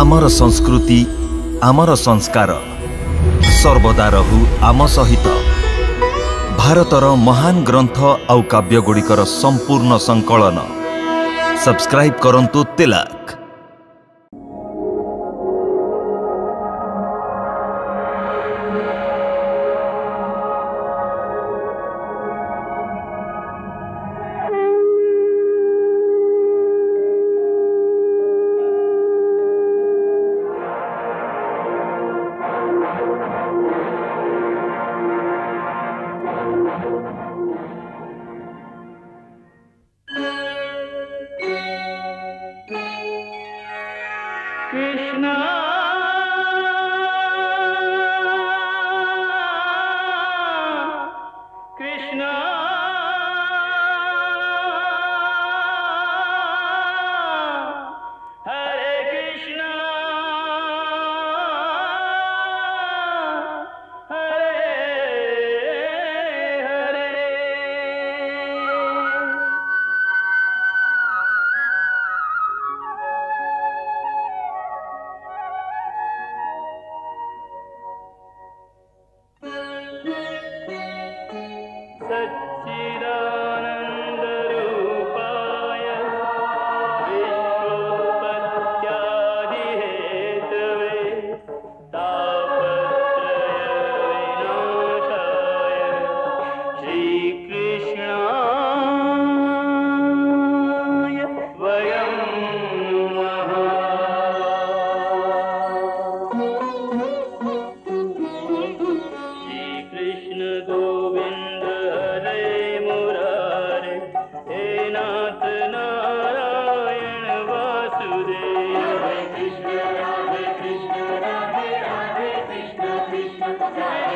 आमर संस्कृति आमर संस्कार सर्वदा रहू आम सहित। भारतर महान ग्रंथ आउ काव्यगुड़िकर संपूर्ण संकलन सब्सक्राइब करंतु तिलक। कृष्णा कृष्णा हरे कृष्णा हरे हरे। सच्चिदानंद रूपाय विश्वोत्पत्त्यादि हेतवे तापत्रय विनाशाय श्रीकृष्णाय वयं नमः। श्रीकृष्ण गोविंद हरे मुरारे हे नाथ नारायण वासुदेव। हरे कृष्ण राधे कृष्ण कृष्ण हरे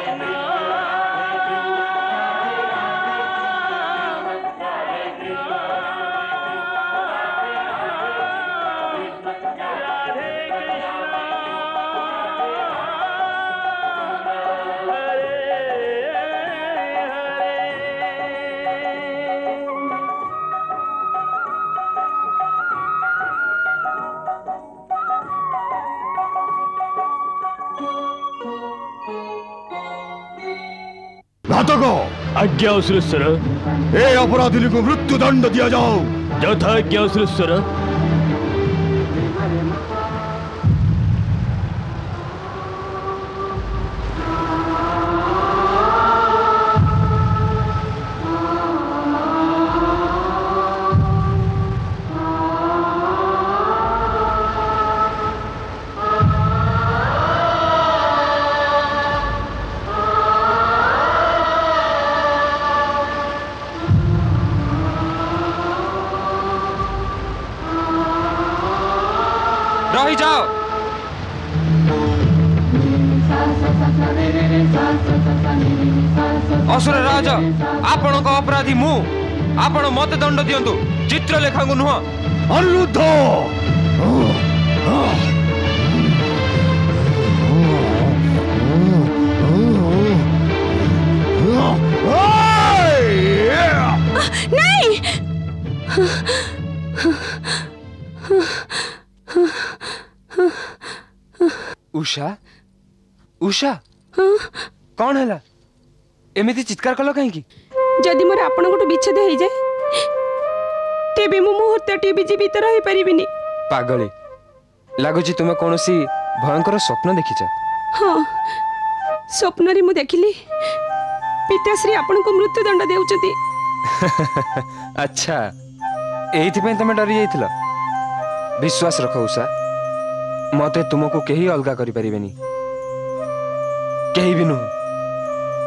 घातक आज्ञा सुरेश्वर। ए अपराधी को मृत्यु दंड दिया जाओ। यथा आज्ञा सुरेश्वर। रही जाओ। असुर राज आपण अपराधी मु आपण मत दंड दियंतु चित्रलेखा को नुह। अनिरुद्ध नहीं। उषा उषा कौन है एमती चित्कार कल कहीं जदि मोर आपण गोटे विच्छेद हो जाए तेबे मु मुहूर्तटी भी जीवित रही परिबिनी। पागली लगुच तुम कौन सी भयंकर स्वप्न देखिच? हाँ स्वप्न रे मु देखिली पिताश्री आपण को मृत्यु दंड देउचती। अच्छा एइथि तुम डरी जाइथिल? विश्वास रख उषा मते तुमको कहीं अलगा करि परिबेनी कहीं भी नुह।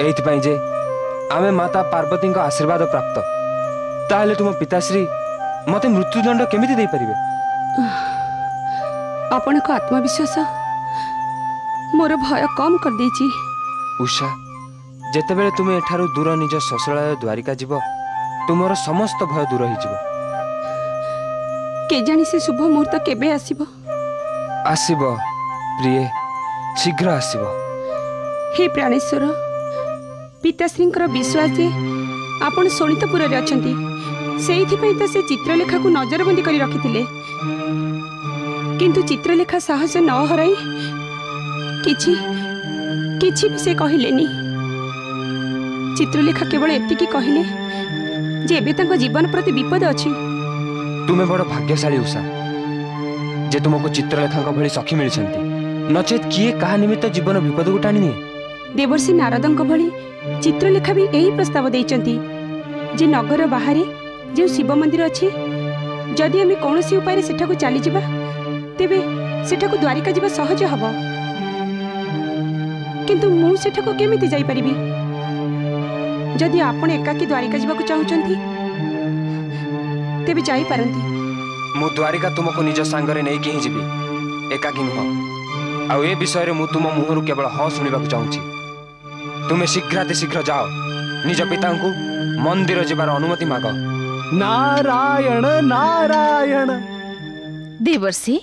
एइथि जे आमे माता पार्वती को आशीर्वाद प्राप्त ताहले तुम पिताश्री मते मृत्युदंड केमिति दे परिबे? आपण को आत्मविश्वास मोर भय कम कर देछि। उषा जेतेबेले तुम एठारु दूर निज ससुरालय द्वारिका जीव तुमर समस्त भय दूर हो जीव। के जानी से शुभ मुहूर्त केबे आसीबो? आसीबो प्रिय शीघ्र आसीबो। हे प्राणेश्वर पिताश्रींकर विश्वास जे आपण शोणितपुर रे अछंती से चित्रलेखा को नजरबंदी कर रखी। किंतु चित्रलेखा साहस न हराई किछि किछि भी से कहिलेनी। चित्रलेखा केवल एतिकी कहिले जे एबे तांको जीवन प्रति विपद अछि। तुम्हें बड़ भाग्यशाली उषा जे तुमको चित्रलेखा भली सखी मिलछंती, नचेत किए कहा निमित्त जीवन विपद को टाणी निए। देवर्षि नारदंक भली चित्रलेखा भी यही प्रस्ताव देइचंती जे नगर बाहर जो शिव मंदिर अछि, जदि आम कौन उपाय सेठाकु चली जावा तेबे सेठाकु द्वारिका जावा सहज हब। किंतु मु सेठाकु केमिति जाई परिबी? जदि आपण एकाकी द्वारिका जावाकु चाहुचंती तेबे जाई पारंती। मु द्वारिका तुमको निज सांगरे नै कि जीवी, एकाकी नुह। आ ए विषय मु तुम मुहरु केवल हाँ शुणा चाहूँगी। तुम्हें शीघ्राति शीघ्र जाओ, निज पिता को मंदिर जीवार अनुमति माग। नारायण नारायण। देवर्षि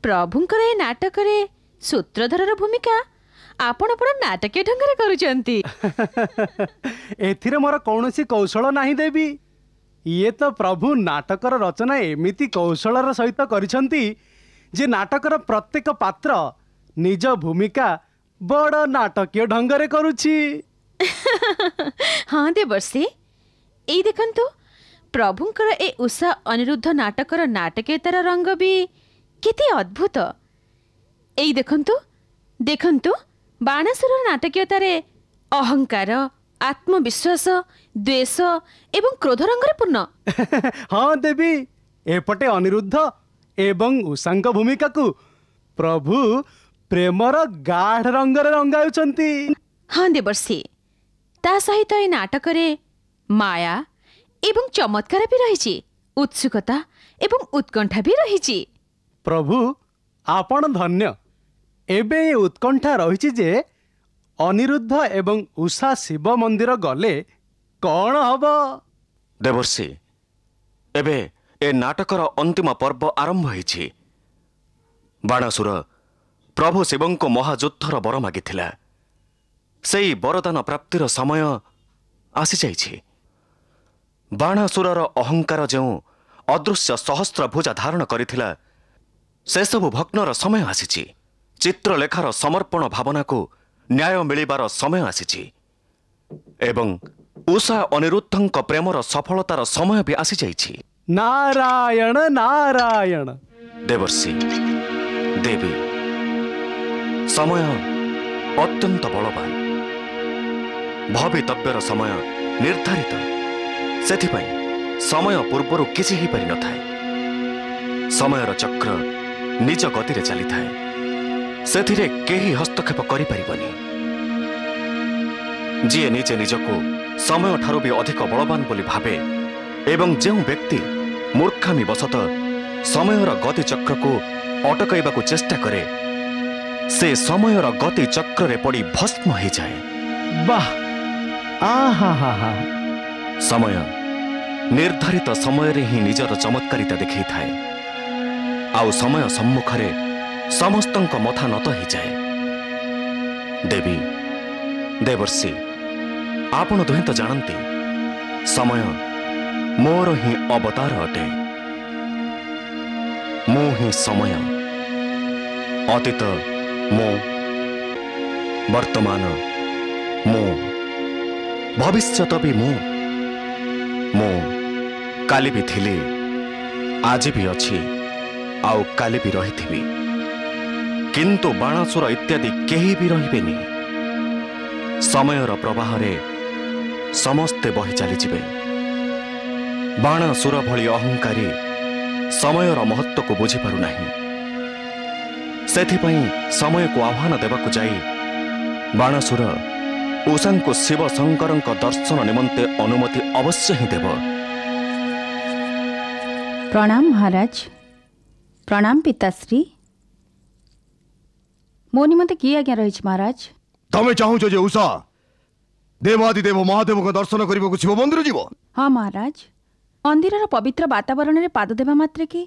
प्रभुंकर ए नाटक रे सूत्रधर भूमिका आपण आपण नाटकीय ढंग रे करूचंती। एथिरे मोर कौनसी कौशल नाही देवी। ये तो प्रभु नाटकर रचना एमिति कौशलर सहित करिसंती जे नाटकर प्रत्येक पात्र निज भूमिका बड़ नाटकीय ढंग रे करूची। हाँ देवर्षि, एई देखंतु प्रभुंकर ए उषा अनिरुद्ध नाटकर नाटकीयतार रंग भी केते अद्भुत। एई देखंतु देखंतु बाणासुर नाटकीयतारे अहंकार, आत्मविश्वास, द्वेष एवं क्रोध रंगरे पूर्ण। हाँ देवी, एपटे अनिरुद्ध एवं उषांक भूमिका को प्रभु प्रेमर गाढ़ रंगरे रंगाउछंती। हाँ देवर्षि, ता सहित ए नाटक रे माया एवं चमत्कार भी रही, उत्सुकता एवं उत्कंठा भी रही। प्रभु आपण धन्य। एबे ये उत्कंठा रही जे अनिरुद्ध एवं उषा शिव मंदिर गले कौन हब? देवर्षि, एबे ए नाटकर अंतिम पर्व आरंभ होइछि। बाणासुर प्रभु शिवंको महायुद्धर वर मागिथिला। सेई वरदान प्राप्तिर समय आसी जाइछि। बाणासुरर अहंकार जो अदृश्य सहस्त्र भुजा धारण करिथिला, से सबु भग्नर समय आसीछि। चित्रलेखार समर्पण भावना को न्याय मिलिबार समय आसीछि एवं उषा अनिरुद्धंक प्रेमर सफलतार समय भी आसी जाइछि। नारायण नारायण। देवर्षि देवी, समय अत्यंत बलवान। भवितव्यर समय निर्धारित, सेथिपाई समय पूर्वर किछि ही पारि न थाए। समयर चक्र निज गति चली थाए, सेथिरे केही हस्तक्षेप करि परिबनी। जी निजे निजको समय ठारू भी अधिक बलवान बोली भावे एवं जो व्यक्ति मूर्खामी बसत समयर गति चक्र को अटकैबाकू चेष्टा करे, से समयर गति चक्र रे पड़ी भस्म हो जाए। वाह, आहा। समय निर्धारित समय रे ही निजर चमत्कारिता देखै थाए। आउ समय सम्मुखरे समस्तंक मथा नत हो जाए। देवी देवर्षि, आपण दुहे तो जानती समय मोर ही अवतार अटे। मु ही समय, अतीत मो, वर्तमान मो, भविष्यत भी मो। काली भी थिली, आज भी अच्छी, आउ काली भी रही। किंतु बाणासुर इत्यादि केही भी रहिबेनी। समयर प्रवाह रे समस्ते बही चली जिवे। बाणासुर भली अहंकारी समयर महत्व को बुझी पारु नाही। सेथिपई समय को आह्वान देबाकू जाई बाणासुर उषा को शिव शंकर दर्शन निमंते अनुमति अवश्य ही देव। प्रणाम महाराज। प्रणाम पिताश्री। मो निमंते की आज्ञा रही महाराज? तमे चाहूच जे उषा देवादिदेव महादेव को दर्शन करने शिव मंदिर जीव? हाँ महाराज, मंदिर पवित्र वातावरण में पाद देवा मात्रे के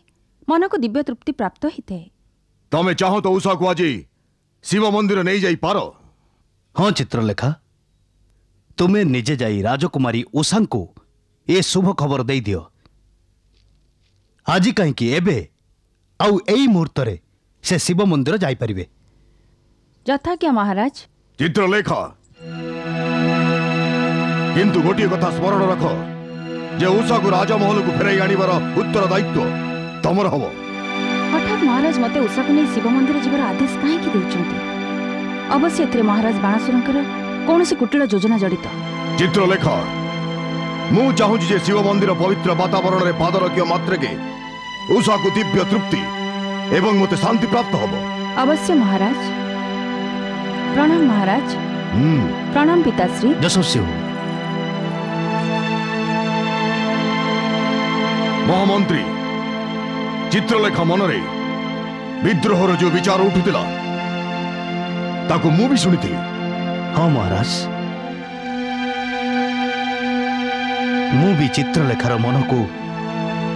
मन को दिव्य तृप्ति प्राप्त होते। तमे चाहो तो उषा को आज शिव मंदिर नहीं जाई पारो? हाँ चित्रलेखा, तुम्हें निजे जाई राजकुमारी उषा को ये शुभ खबर दे दियो। आज कहीं एबे आउ एई मुहूर्त से शिव मंदिर जाइपारे। यथाज्ञा महाराज। चित्रलेखा किंतु गोटे कथा स्मरण रख जे उषा को राजमहल को फेराई आनिबार उत्तर दायित्व तमर हम। हठात महाराज मते उषा को नहीं शिव मंदिर जीवार आदेश कहीं देउछंती? अवश्य एथरे महाराज बाणासुरंकर कौनसी कुटिल योजना जड़ित। चित्रलेखा मु चाहूँ जे शिव मंदिर पवित्र वातावरण में पाद रखिया मात्रके उषा को दिव्य तृप्ति एवं मते शांति प्राप्त हम। अवश्य महाराज। प्रणाम महाराज। प्रणाम पिताश्री। यशस्वी हो। महामंत्री चित्रलेखा मनरे विद्रोहर जो विचार उठुतिला ताको मु भी सुनिथि। हाँ महाराज मु भी चित्रलेखार मन को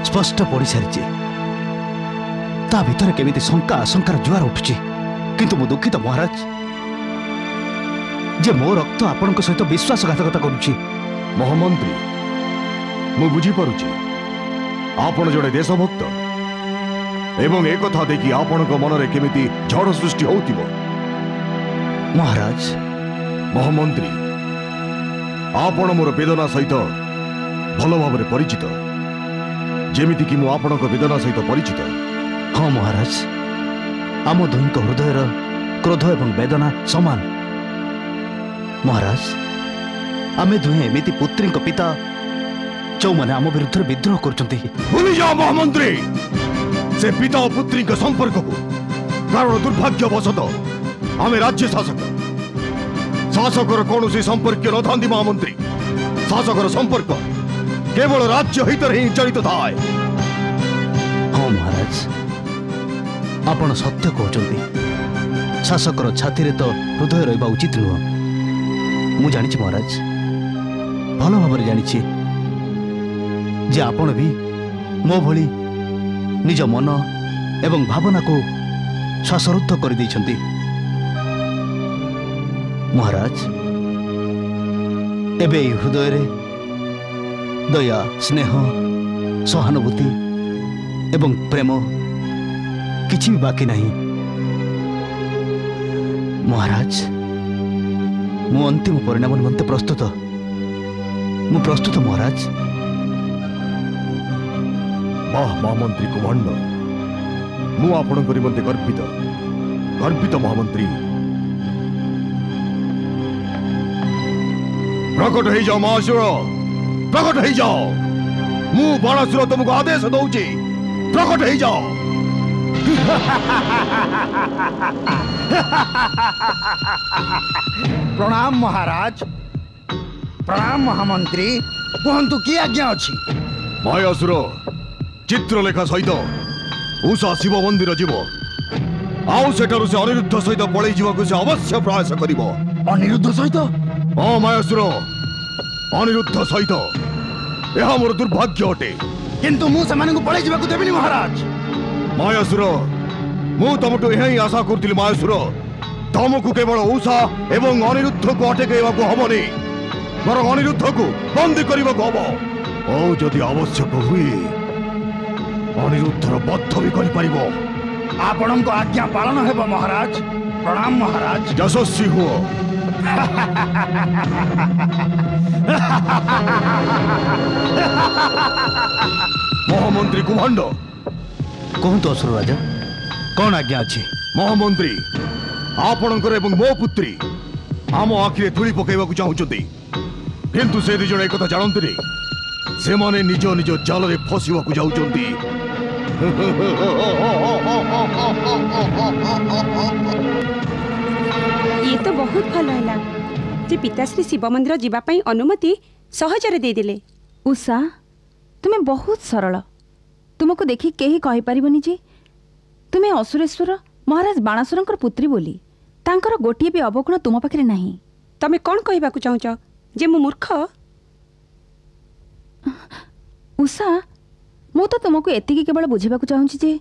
स्पष्ट पढ़ी सारी। ता भीतर केमिति शंका आशंकार जुआर उठुची किंतु मु दुखित महाराज जे मो रक्त आपनक सहित विश्वासघातकता करुची। महामंत्री मु बुझी पारुची आपण जड़े देशभक्त एवं एक कथा देखि आपनक मनरे केमिति झड़ सृष्टि होउतिबो। महाराज महामंत्री आपण मोर वेदना सहित भल भाव परिचित जेमिति कि मु आपनक वेदना सहित परिचित। हाँ महाराज आम दुहींक हृदयर क्रोध एवं वेदना समान। महाराज आमे दुहे एमिति पुत्री पिता जो मैंने आम विरुद्ध विद्रोह करचंती। भूली जाओ महामंत्री से पिता और पुत्री के संपर्क को कारण दुर्भाग्यवशत आमे राज्य शासक शासकर कौन सी संपर्क न था महामंत्री। शासकर संपर्क केवल राज्य हित ही जड़ित थाए। हाँ महाराज आपण सत्य कहते शासकर छाती तो हृदय रहा उचित नुह। मु जानी महाराज भल भाव जानी जे आपण भी मो भली निज मन एवं भावना को श्वासरुद्ध कर देइछंती। महाराज एबे हृदय रे दया स्नेह सहानुभूति एवं प्रेम किछि भी बाकी नहीं। महाराज मु अंतिम परिणाम निमंते प्रस्तुत महाराज। वाह महामंत्री कुमांड मु आपणक निमंते गर्वित गर्वित महामंत्री। प्रकट हो जाओ महासुर प्रकट हो जाओ। मु बाणासुर तुमको आदेश दौची प्रकट हो जाओ। प्रणाम महाराज। प्रणाम महामंत्री कहतु कि आज्ञा अच्छी? मायासुर चित्रलेखा सहित उषा शिव मंदिर जीव आउ सेठारु से अनिरुद्ध सहित पळै जीवाकु से अवश्य प्रयास करिवो। अनिरुद्ध सहित? हाँ मायासुर अनिरुद्ध सहित यह मोर दुर्भाग्य अटे किंतु मु सेमानकु पळै जीवाकु देबिनी महाराज। मायासुर मु तमटु यही आशा करथिली मायासुर तमकु केवल उषा एवं अनिरुद्ध को अटकेवाकु हबनी बरं अनिरुद्ध को बंदी करिवाकु हबो। ओ जदि आवश्यक हुए अनिरुद्धर बद्ध भी करिपारिबो। आपणक आज्ञा पालन हेबो महाराज। प्रणाम महाराज। यशस्वी हुओ। महामंत्री कुमांड कहतु असुर राजा कौन आज्ञा अच्छी? महामंत्री आपणकर एवं मो पुत्री आम आखिरे धूली पकईवाकु चाहुचंती किंतु से दुई जण एक कथा जानते से माने निज निज जाल रे फसिवाकु जाउचंती। ये तो बहुत भल है जे पिताश्री शिव मंदिर जीवाई अनुमति सहजरे दे देले। उषा तुम्हें बहुत सरल। तुमको देखि केही कहि परिबनी जे तुम्हें असुरेश्वर महाराज बाणासुरंकर पुत्री बोली तांकर गोटिए भी अवगुण तुम पाखरे नहीं। तमे कौन कहबाकु चाहुच जे मु मूर्ख? उषा मु तो तुमको एतिकी केवल बुझेबाकु चाहूची जे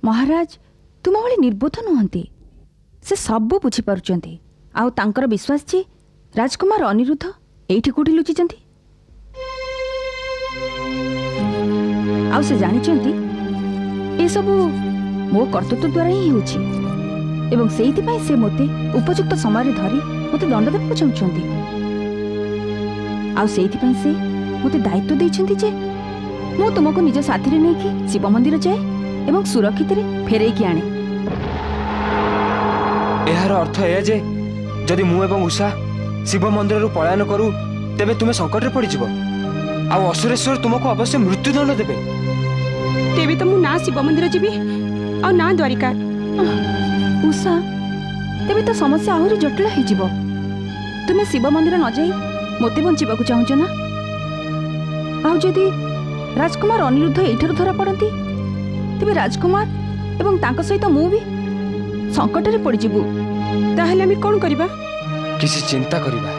महाराज तुम भली निर्बोध नुहंती। से सब बुझी पारुचंती आउ तांकर विश्वास जे राजकुमार अनिरुद्ध एठी कोठी लुचिचंती। आउ से जानिचंती एसबू मो कर्तृत्व द्वारा ही होछि एवं सेइथिपाई से मोते उपयुक्त समय धरी मोते दंड देବାକୁ चाहुछंती आउ सेइथिपाई से मोते दायित्व दैछंती जे मु तुमको निज साथी रे नेकी शिव मंदिर जाए एवं सुरक्षित रे फेरै की आणे। एहार अर्थ ए जे जदि मु एवं उषा शिव मंदिर रु पलायन करू तेबे तुमे संकट रे पड़ी जिवो आ असुरेश्वर तुमको अवश्य मृत्युदंड देबे। तेबे तो मु ना शिव मंदिर जीवी आ ना द्वारिका। उषा तेबे तो समस्या आहुरी जटिल हो जिवो। तुमे शिव मंदिर न जाई मोते बंचिबाकू चाहुछ ना? आउ जदि राजकुमार अनिरुद्ध एठार धरा पड़ती तेबे राजकुमार एवं तांको सहित मु भी संकट रे पड़ जिवु। ताहले आमी कोन करिबा? किसी चिंता करिबा।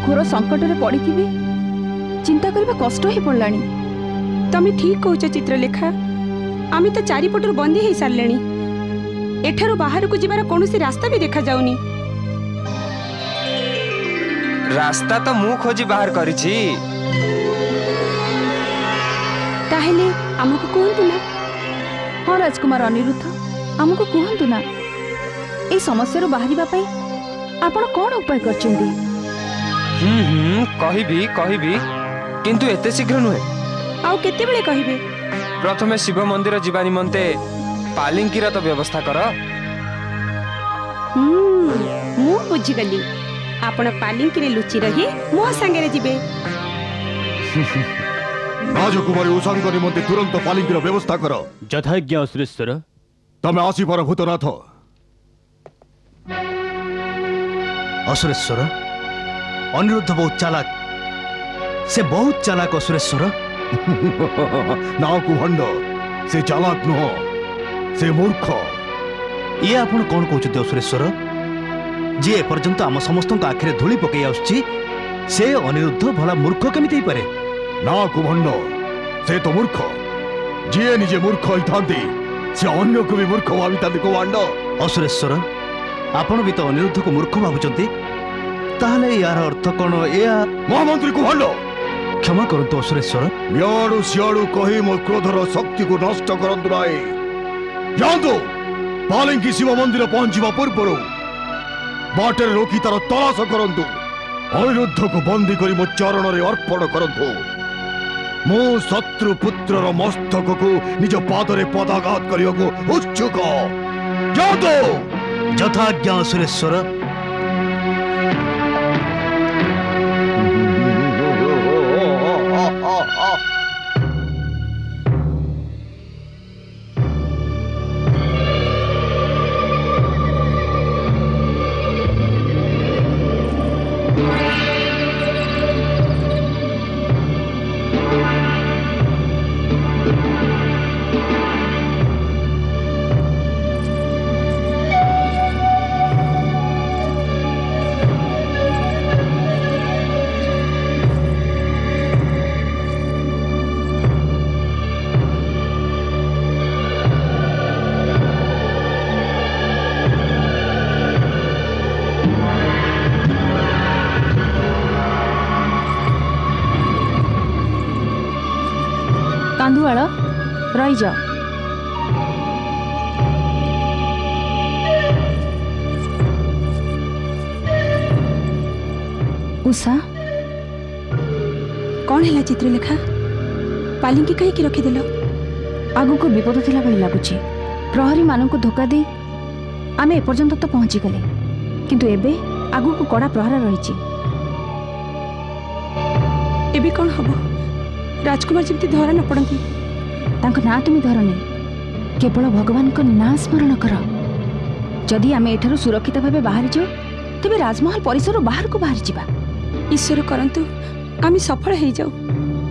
घोर संकट रे पड़ी भी चिंता करबा कष्ट ही पड़लानी। तमे ठीक कहूछ चित्रलेखा। आमी तो चारिपटर बंदी हो सारलेनी। एठारो बाहर को जीवार कोनोसी रास्ता भी देखा जाउनी। रास्ता तो मु खोजी बाहर करिछि। ताहेले हमको कहंतु ना? हां राजकुमार अनिरुद्ध हमको कहंतु ना ए समस्या रो बाहरिबा पई आपण कोन उपाय करचंदी? कहिबी किंतु एते शीघ्र नुहे। आउ केते बेले कहिबे? प्रथमे शिव मंदिर जीवा निमंते पालिंकीर तो व्यवस्था कर। मु बुझी गली। आपण पालिंकी रे लुचि रही मो संगे रे जिबे। राजकुमारी उषांक निमंते तुरंत पालिंकीर व्यवस्था कर। यथाज्ञा असुरेश्वर। तमे आसी पर भूतनाथ। असुरेश्वर अनिरुद्ध बहुत चालाक। से बहुत चालाक असुरेश्वर। ना कुहंड से चालाक नुह से मूर्ख। ये आपण कौन कहते असुरेश्वर? जी एपर्यंत आम समस्त आखिरे धूली पकई आसुची से अनिरुद्ध भला मूर्ख केमिति पारे? ना कुहंड से तो मूर्ख। जी निजे मूर्ख होइथांती से अन्य को भी मूर्ख भावितांती कुहंड। असुरेश्वर आपण भी तो अनिरुद्ध को मूर्ख भाबुचंती। ताहले यार अर्थ कोन? या महामंत्री कुहंड क्षमा करंतु असुरेश्वर। याडू सियाडू कही मो क्रोधर शक्ति को नष्ट करंतु नाई। जानतो पालिंकी शिव मंदिर पहुंचवा पूर्व बाटर रोकी तार तलाश करंतु। अनिरुद्ध को बंदी करी मो चरण रे अर्पण करंतु। मो शत्रु पुत्रर मस्तक को निज पादरे पदाघात करियो को उत्सुक। जानतो यथाज्ञा असुरेश्वर। कांदुआल रही जाओ। उषा कौन है चित्रलेखा? पालिंकी कहीं रखीदेल? आगु को विपद थिला भली लागुची। प्रहरी मानन को धोखा दे आमे एपर्यंत तो पहुंची गले किंतु एबे आगु को कड़ा प्रहरा रहिची। एबे कौन हबो? राजकुमार जमती धरा न पड़ती। तांको ना तुम धरनी केवल भगवान को ना स्मरण कर। जदि आमे एठारु सुरक्षित भावे बाहर जाओ तेबे राजमहल परिसर बाहर को बाहर जिबा। ईश्वर करंतु आमे सफल हो जाऊ।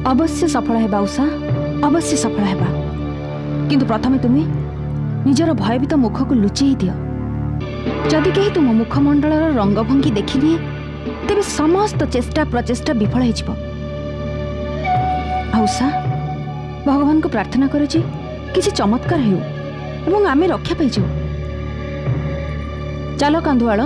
अवश्य सफल हेबा उषा, अवश्य सफल हेबा। किंतु प्रथमे तुमे निजर भयभीत मुख को लुचेई दियो। जदि कहीं तुम मुखमंडलर रंगभंगी देखिली तेबे समस्त चेष्टा प्रचेष्टा विफल हो जिवो। उषा भगवान को प्रार्थना कर किसी चमत्कार हो एवं आमे रक्षा पाई जाऊ। चलो कांदुआल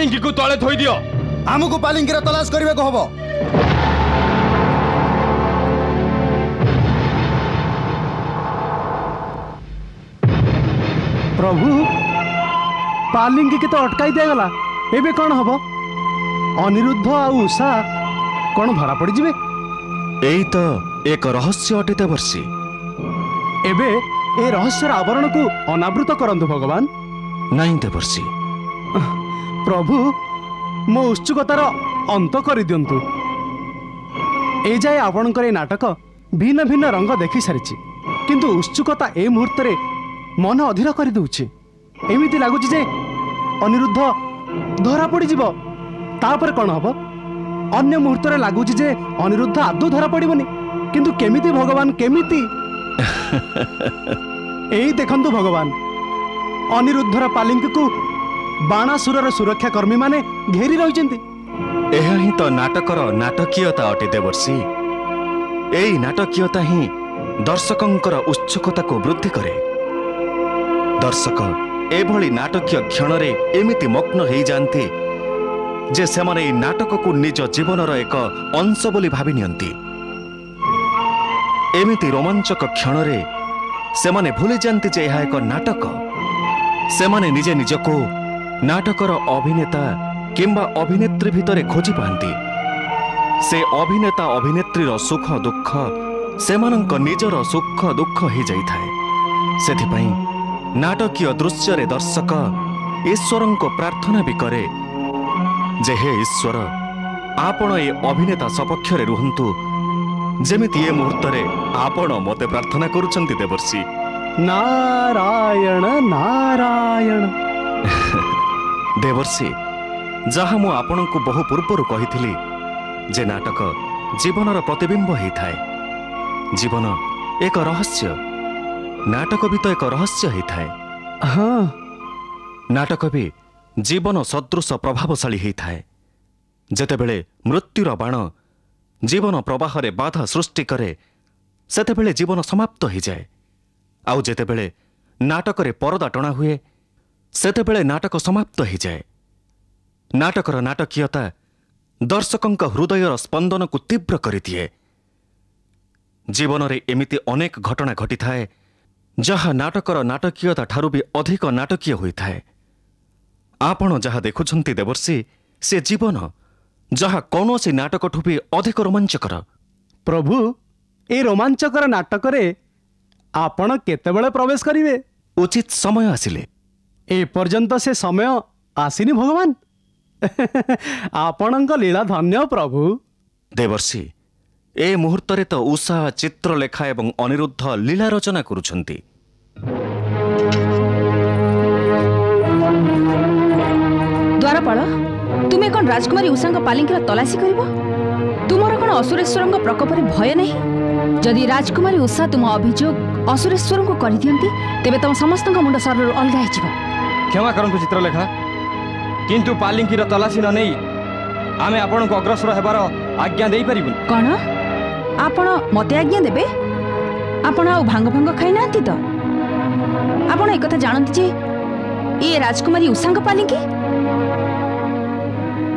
पालिंकी को तले थोई दियो। आमको पालिंकी तलाश करने को हबो। प्रभु पालिंकी के तो अटकाई दिगला एबे कौन हम अनिरुद्ध आ उषा कौन धरा पड़ जिवे एई तो एक रहस्य अटे देवर्षि। एबे ए रहस्यर आवरण को अनावृत करंतु भगवान। नहीं देवर्षि। प्रभु मो उत्सुकतार अंत कर दियंतु। ए जाए आपणकर ए नाटक भिन्न भिन्न रंग देखि सारिछि किंतु उत्सुकता ए मुहूर्त रे मन अधीर कर दूछि। एमिति लागुछि जे अनिरुद्ध धरा पड़ जिवो तापर कौन हम अन्य मुहूर्त रे लागुछि जे अनिरुद्ध आदौ धरा पड़िबनी किंतु केमिति भगवान केमिति एई देखंतु भगवान अनिरुद्धर पालिंकी को बाणासुरर सुरक्षा कर्मी माने घेरी रहिचंती। एहा ही तो नाटकर नाटकीयता अटे देवर्षि। एई नाटकीयता ही दर्शकंकर उत्सुकता को वृद्धि करे। दर्शक एभली नाटकीय क्षण रे एमिति मग्न हो जाते जे सेमाने एई नाटक को निज जीवनर एक अंश बोली भाबी नियंती। एमिति रोमांचक क्षण रे सेमाने भूली जानती जे यह एक नाटक। सेमाने निजे निजको नाटकर अभिनेता किंबा अभिनेत्री भितरे खोजी पाती। से अभिनेता अभिनेत्रीर सुख दुख सेमानंक निजर सुख दुख हो जाइए। सेथिपाई नाटकीय दृश्य रे दर्शक ईश्वरं को प्रार्थना भी करे जे हे ईश्वर आपण ए अभिनेता सपक्ष रे रुहंतु जेमिति ए मुहूर्त रे आपण मते प्रार्थना करूछंती देवर्षि। नारायण नारायण देवर्षि जहाँ मु आपण को बहु पूर्वर कही जे नाटक जीवनर प्रतिबिंब होता है। जीवन एक रहस्य नाटक भी तो एक रहस्य होता है। हाँ नाटक भी जीवन सदृश प्रभावशाली होता है। जेतेबेले मृत्युर बाण जीवन प्रवाह रे बाधा सृष्टि करे सेतेबेले जीवन समाप्त हो जाए। आउ जेतेबेले नाटक रे परदा टणा हुए सेतेबेले नाटक समाप्त हो जाए। नाटकर नाटकीयता दर्शकंक हृदयर स्पंदन को तीव्र कर दिए। जीवन रे एमिति अनेक घटना घटी थाए जहाँ नाटकर नाटकीयता ठारू भी अधिक नाटकीय होता है। आपण जहाँ देखुछंती देवर्षि से जीवन जहाँ कौनसी नाटक ठू भी अधिक रोमांचकर। प्रभु ए रोमांचकर नाटक रे आपण केतेबेले प्रवेश करिवे? उचित समय आसिले। ए पर्यंत से समय आसीनी भगवान। आपणक लीला धन्य प्रभु। देवर्षि ए मुहूर्त रे तो उषा चित्रलेखा एवं अनिरुद्ध लीला रचना करुछंती। द्वारपाल तुमे कौन राजकुमारी उषा पालिंकी तलाशी करिबो? तुमर कौन असुरेश्वर प्रकोप भय नहीं? जदि राजकुमारी उषा तुम अभियोग असुरेश्वर को कर दियंती तेबे तुम समस्त मुंड शरीर अलग हो। क्षमा करंतु चित्रलेखा किंतु पालिंकी तलाशी न नहीं आमे आपण को अग्रसर हेबार आज्ञा देई परिबु। कौन आपण मते आज्ञा देबे? आपण आ भांग भांग खाई नांती तो? आपण एक कथा जानती जे ये राजकुमारी उषा पालिंकी?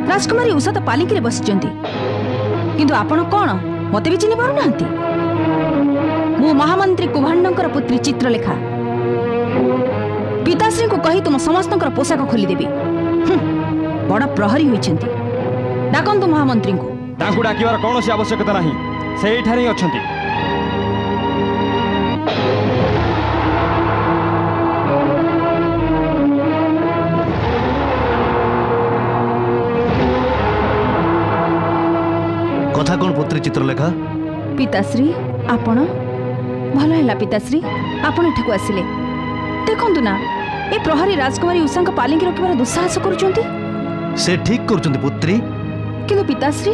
राजकुमारी उषा तो पालिंकी रे बसिचंती किंतु आपण कौन मते भी चिनी पारु नांती? मु महामंत्री कुभांडंकर पुत्री चित्रलेखा पिताश्री को कही तुम समस्तंकर पोशाक खोली देबी। बड़ प्रहरी होइछंती। डाकंतु महामंत्री को। तांकु डाकिवार कौनसी आवश्यकता नहीं से एठारे ही अछंती। कथा कौन पुत्री चित्रलेखा? पिताश्री आपण भल है पिताश्री आपण एठाकु आसिले। देखंतु ना ए प्रहरी राजकुमारी उषा पालिंकी रखिबार दुस्साहस करूचंती। से ठीक करूचंती पुत्री। किंतु पिताश्री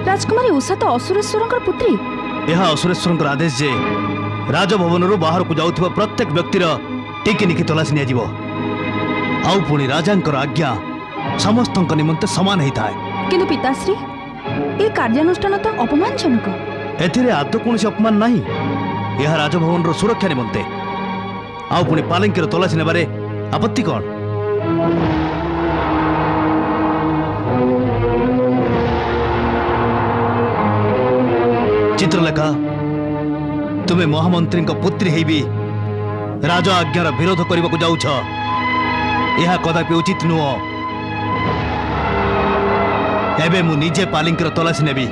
राजकुमारी उषा तो असुरेश्वर पुत्री। यह असुरेश्वर आदेश जे राजभवन बाहर को जाउथिबा प्रत्येक व्यक्तिर टिकी निकी तलाशी निया जिवो। आउ पुणी राजांकर आज्ञा समस्तंक निमंते समान होता है। किंतु पिताश्री ए कार्यानुष्ठान तो अपमानजनक। एथिरे आदौ कोनसी अपमान नहीं। यह राजभवन सुरक्षा निमंते आउ पुणी पालिंकीर तलाशी नेबारे आपत्ति कौन? चित्रलेखा तुम्हें महामंत्री पुत्री हेबी राज आज्ञार विरोध करने को जाऊछ यह कदापि उचित नुह। एबे मु निजे पालिंकर तलाशी नेबी।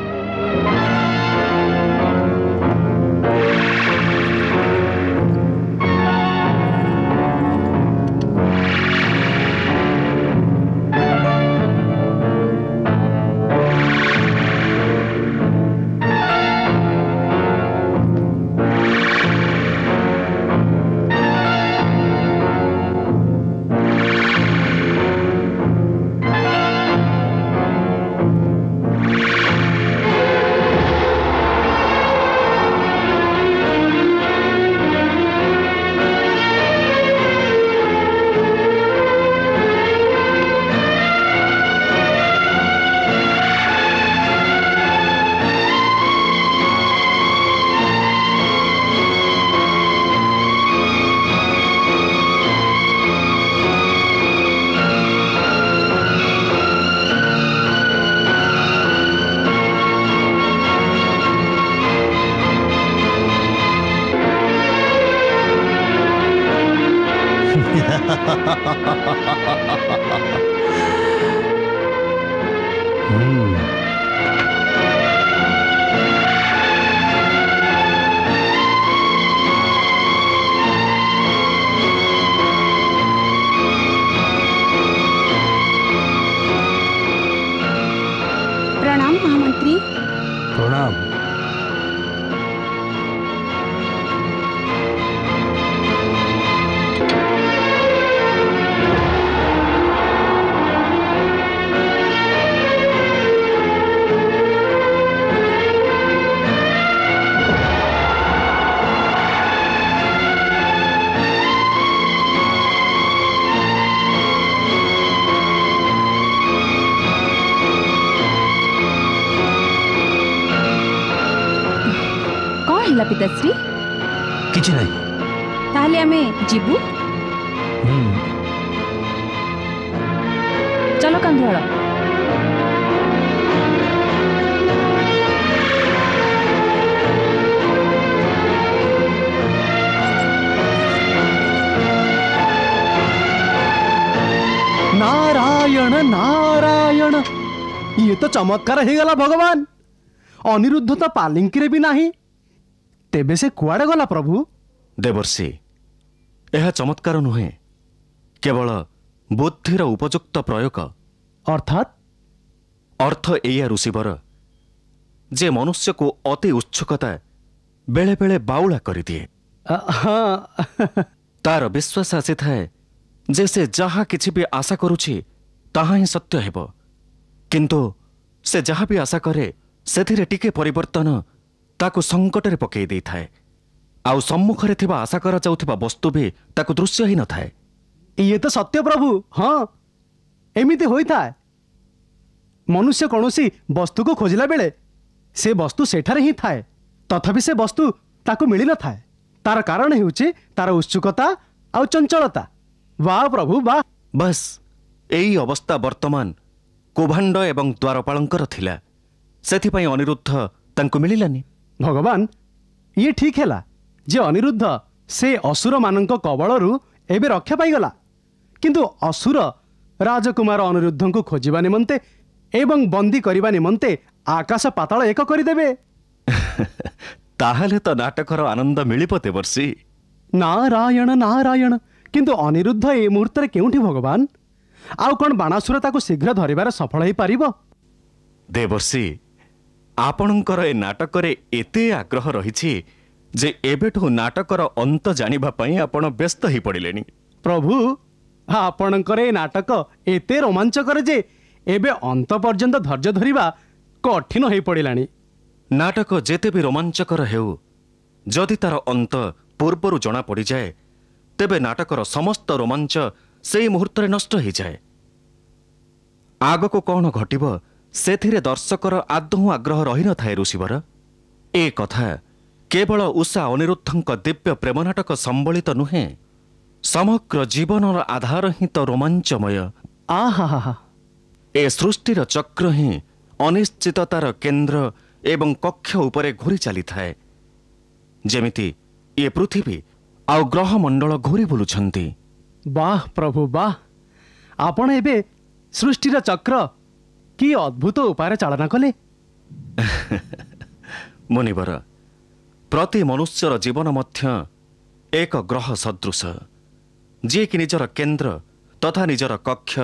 प्रणाम महामंत्री। प्रणाम। पिताश्री किछि नहीं ताहले आमे जीबू। चलो कंधुआଳ नारायण नारायण ये तो चमत्कार हो गला भगवान। अनिरुद्ध तो पालिंकी भी नहीं तेबे से कुआड़े गला प्रभु। देवर्षि यह चमत्कार नुहे केवल बुद्धिर उपयुक्त प्रयोग। अर्थात अर्थ एया ऋषिवर जे मनुष्य को अति उत्सुकता बेले बेले बाउला कर दिए। तार विश्वास आसी थाए जे से जहा किछि भी आशा करुछि ताहा ही सत्य हेबो, किंतु से जहा भी आशा करे सेथिरे टिके परिवर्तन ताकु संकटरे पकई देई थाए। आउ सम्मुखरे थिबा आशा करा जाउथिबा वस्तु भी ताकु दृश्य ही न थाए। ये तो सत्य प्रभु। हाँ एमिति होई थाए। मनुष्य कौनसी वस्तु को खोजिला बेले से वस्तु सेठारे ही थाए, तथापि से वस्तु ताकु मिली न थाए। तार कारण हेउछि तार उत्सुकता आउ चंचलता। वाह प्रभु वाह। बस एई अवस्था वर्तमान कुभांड एवं द्वारपालंकर थिला, सेथिपई अनिरुद्ध तांकु मिलिलानी। भगवान ये ठीक है जे अनिरुद्ध से असुर मानक कबलरू एबे रक्षा पाईगला, किंतु असुर राजकुमार अनिरुद्ध को खोजिबा निमंते एवं बंदी करिबा निमंते आकाश पाताल एक करदेवे। ताहले तो नाटकर आनंद मिलिप देवर्षि। नारायण नारायण। किंतु अनिरुद्ध ए मुहूर्त केउठी भगवान? आउ कौन बाणासुर ताको शीघ्र धरिबार सफल हो पारिबो? देवर्षि आपणकर ए नाटकरे एते आग्रह रहिछि जे एबेठु नाटकर अंत जानिबा पई आपण व्यस्त ही पड़िलेनी। प्रभु आपणकर ए नाटक एते रोमांचकर जे एबे अंत पर्यंत धैर्य धरिबा कठिन हो पड़िलानी। नाटक जेते भी रोमांचकर हेउ, जदि तार अंत पूर्वरु जना पड़ी जाए तेबे नाटकर समस्त रोमांच सेई मुहूर्तरे नष्ट हो जाए। आगको कौन घटिबो सेथिरे दर्शकर आदौ आग्रह रही न थाए ऋषिवर। ए कथा केवल उषा अनिरुद्धଙ୍କ दिव्य प्रेम नाटक संबलित नुहे, समग्र जीवनर आधार ही तो रोमांचमय। आहा ए सृष्टिर चक्र ही अनिश्चिततार केन्द्र एवं कक्ष उपरे घूरी चली थाए जेमिति ये पृथ्वी आउ ग्रह मंडल घूरी बुलुछंती। वाह प्रभु वाह, आपण एबे सृष्टिर चक्र कि अद्भुत उपाय चालना कले। मुनिवर, प्रति मनुष्यर जीवन मध्य एक ग्रह सदृश जी कि निजर केन्द्र तथा निजर कक्ष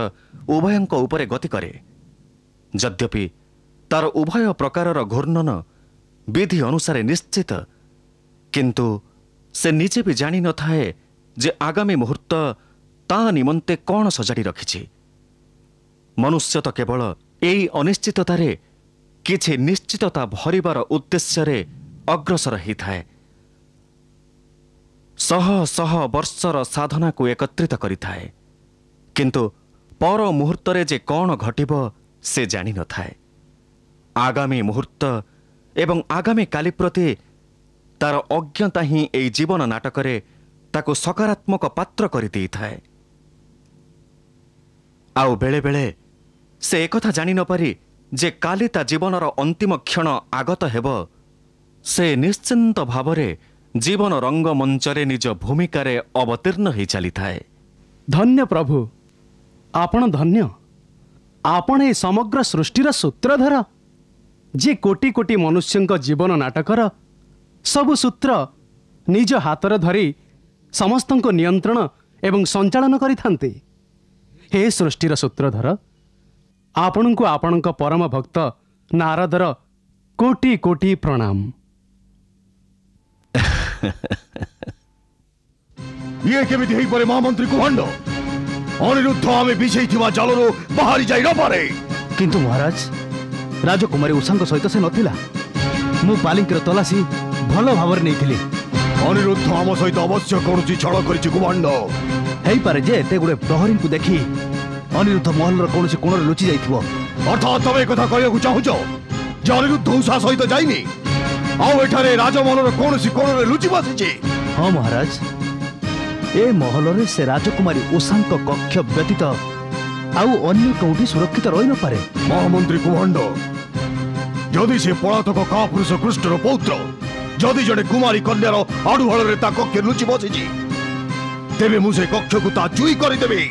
उभयंक उपरे गति करे। यद्यपि तार उभय प्रकारर घूर्णन विधि अनुसार निश्चित, किंतु से निजे भी जानी न थाए जे आगामी मुहूर्त ता निमंते कौन सजाड़ी रखिछि। मनुष्य तो केवल एई अनिश्चिततारे किछि निश्चितता भरिबार उद्देश्य अग्रसर ही थाए। शह शह वर्षर साधना को एकत्रित करि थाए, किंतु पर मुहूर्तरे जे कौन घटिब से जानी न थाए। आगामी मुहूर्त एवं आगामी काली प्रति तार अज्ञता ही एई जीवन नाटकरे ताको सकारात्मक पात्र करि देई थाए। आउ बेले बेले से एकथा जानी न पारी जे काली ता जीवनर अंतिम क्षण आगत हेब, से निश्चिंत भावरे जीवन रंगमंचरे निज भूमिकारे अवतीर्ण हो चली थाए। धन्य प्रभु, आपण धन्य। आपण ए समग्र सृष्टिर सूत्रधर, जे कोटी कोटी मनुष्यंक जीवन नाटकर सबु सूत्र निज हातर धरी समस्तंको नियंत्रण एवं संचालन करिथांती। हे सृष्टिर सूत्रधर, आपणको आपणक परम भक्त नारदर कोटी कोटी प्रणाम। ये केमिति हेई परे महामंत्री कुभांड? अनिरुद्ध आमे बिछेई थिबा जलरो बाहरी जाई न पारे। किंतु महाराज, राजकुमारी उषांक सहित से नथिला। मु पालिंकर तलासी भल भावर नहीं। अनिरुद्ध आम सहित अवश्य कौन छल कर कुभांड। हेई पारे जे एते गुडे प्रहरी को देखी अनिरुद्ध महल कौन कोण लुचि जाइथिबो। अर्थात तमे कथा कहू चाहूच जे अनिरुद्ध उषा सहित जाइनी आउ एठारे राजमहल कौन कोण लुचि बसिछि। हाँ महाराज, ए महल से राजकुमारी उषांक कक्ष व्यतीत आउ अन्य कौटी सुरक्षित रही न पारे। महामंत्री कुभांड, जदि से पलातक कापुरुष कृष्णर पौत्र जदि जड़े कुमारी कन्यार आड़ुहल कक्ष लुचि बसिछि, तेबे मु से कक्ष को ता चुई करदेवी।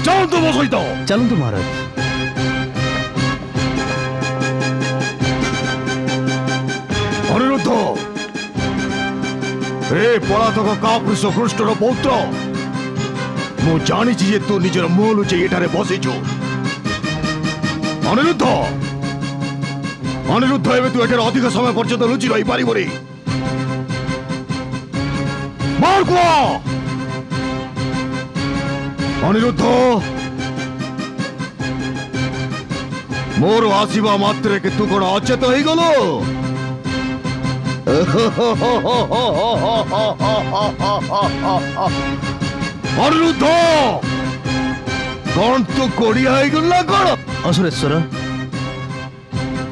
चलतु मो सहित। चलतु महाराज। अनिरुद्ध, ए पलातक कापुरुष कृष्णर पौत्र, मु जानी जे तू निजर मुह लुचि एठारे बसिछु। अनिरुद्ध, अनिरुद्ध एबे तू एठारे अधिक समय पर्यंत लुचि रही पारिबोनी। मार को अनिरुद्ध, मोर आसीबा मात्रे के तू कोन अचेत होई गलो? अनिरुद्ध, कौन तू कोड़िया गला कौन? असुरेश्वर,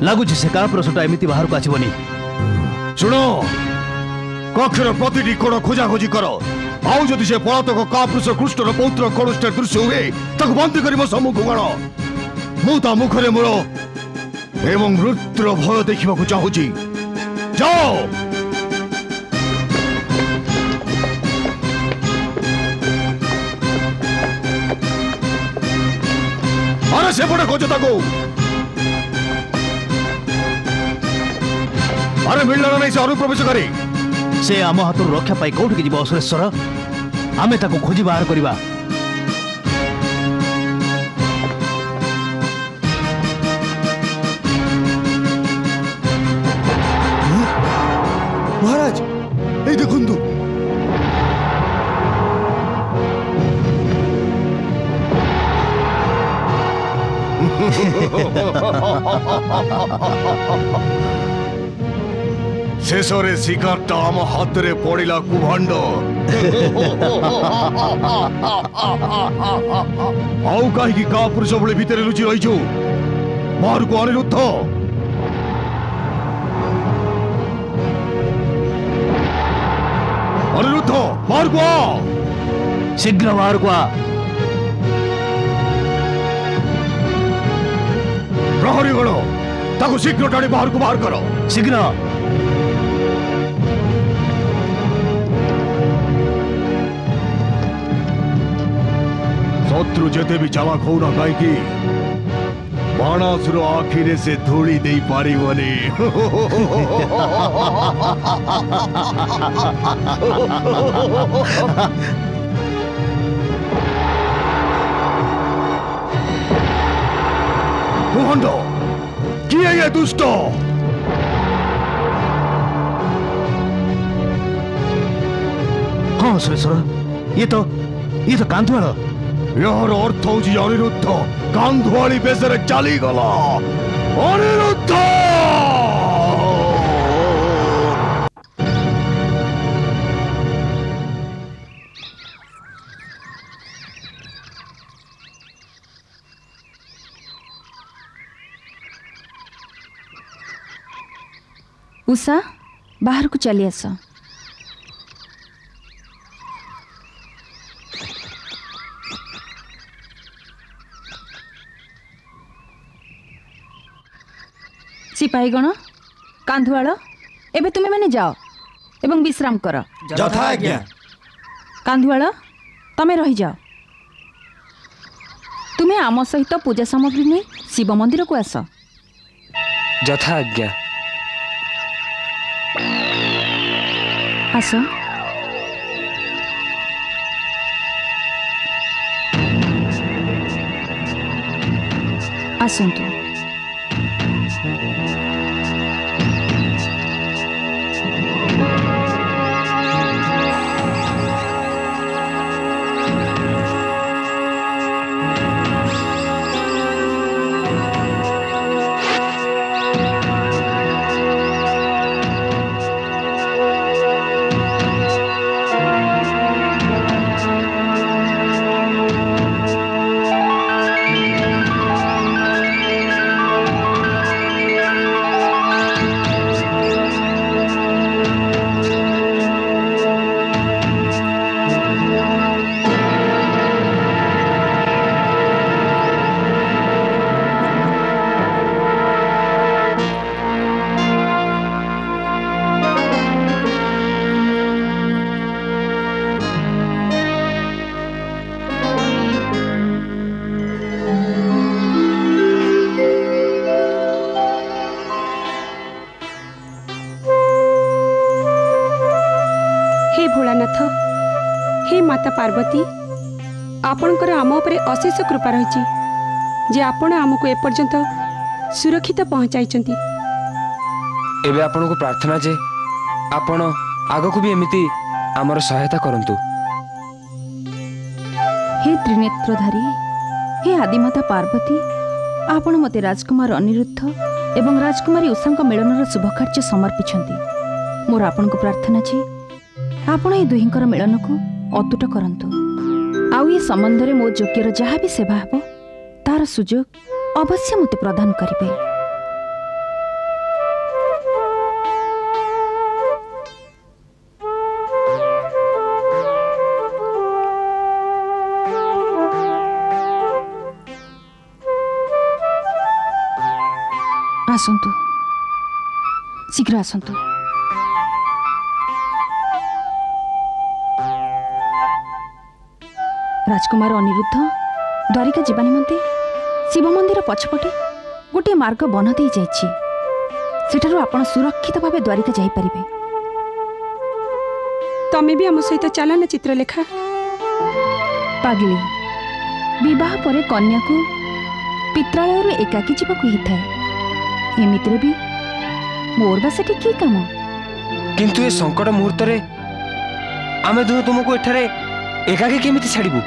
लगुच से कापुरुषटा एमती बाहर को आसबनी। शुण, कक्षर प्रतिटी कोण खोजाखोजी कर। आउ जदि से पलातक कापुरुष कृष्णर पौत्र कौन दृश्य हुए ताको बंद कर मो सम्मुख गण। मु ता मुखरे मोर एवं रुद्र भय देखा चाहूची। जाओ। अरे सेपटे खोज ताको। अरे मिलना नहीं से अनुप्रवेश करे। से आम हाथ रक्षा पाई कौटी जीव असुरेश्वर? आमे ताको खोजी बाहर करिबा। महाराज, ए देखुंतु। शेषरे शिकारटा आम हाथरे पड़िला कुभांड। आउ कहीं कापुरुष भली भितर लुचि रहीछु? बाहर को अनिरुद्ध। अनिरुद्ध, बाहर को आ। शीघ्र बाहर को आ। प्रहरीगण ताको शीघ्र टाणी बाहर को बाहर करो। शीघ्र। शत्रु जेते भी चालाक होना कहीं बाणासुर आखिरे से धूली दे पारिबनी। भूखंड किए ये दुष्ट? हाँ सुरेश्वर, ये तो कांधुआल। यार अर्थ हूँ अनिरुद्ध कांधुआली बेसरे चली गला। अनिरुद्ध उषा बाहर को चली आस। सिपाहीगण कांधुआल एबे तुमे माने जाओ एवं विश्राम कर। यथा आज्ञा। कांधुआल तमे रही जाओ। तुमे आम सहित पूजा सामग्री नहीं शिव मंदिर को आस। यथा आज्ञा। आस। आसंतु। हे माता पार्वती आपणकर आम उपरे अशेष कृपा रही जे आपण आमको एपर्यंत सुरक्षित पहुँचाई। एबे आपण को प्रार्थना जे आपण आगको भी एमिति आमर सहायता करंतु। हे त्रिनेत्रधारी हे आदिमाता पार्वती आपण मते राजकुमार अनिरुद्ध एवं राजकुमारी उषांक मिलनर शुभ कार्य समर्पिछंती। मोर आपण को प्रार्थना जे आपण ए दुहिंकर मिलन को अतुट करंतु। आउ ये संबंध रे मो योग्यर जहाँ भी सेवा हबो तार सुजोग अवश्य मते प्रदान करिवे। आसंतु शीघ्र आसंतु। राजकुमार अनिरुद्ध द्वारिका जीवा निमंते शिव मंदिर पछपटे गोटे मार्ग बन दे जाइछि। सेठारु आपण सुरक्षित भावे द्वारिका जाई परिबे। तमे भी आम सहित चला ना चित्रलेखा। पागली विवाह परे कन्या को पित्रालय एकाकी जीवाकू ही थाए। एमितिरे भी मोर बा सेठी की काम। किंतु ए संकट मुहूर्त रे आमे दुह तुमको एठारे एकाकी केमिति छाड़िबु?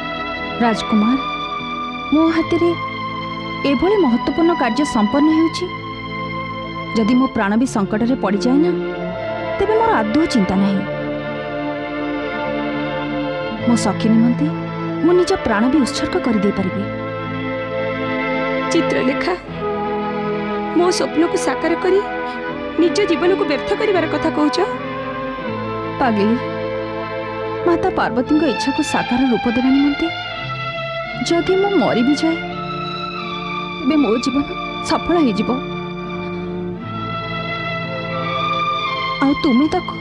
राजकुमार मो हाथ एभली महत्वपूर्ण कार्य संपन्न होउछि। जदि मो प्राण भी संकट रे पड़ जाए ना तेबे मोर आदौ चिंता नहीं। मो सखी निमंते मो निज प्राण भी उत्सर्ग कर दे परिबे। चित्रलेखा मो स्वप्न को साकार करी निज जीवन को व्यर्थ करिवार कथा कहूछ? पागली माता पार्वती को इच्छा को साकार रूप देवा निमंते जदि मो मरी भी जाए तेबे मो जीवन सफल हो जिवो। ଆଉ ତୁମେ ତାକୁ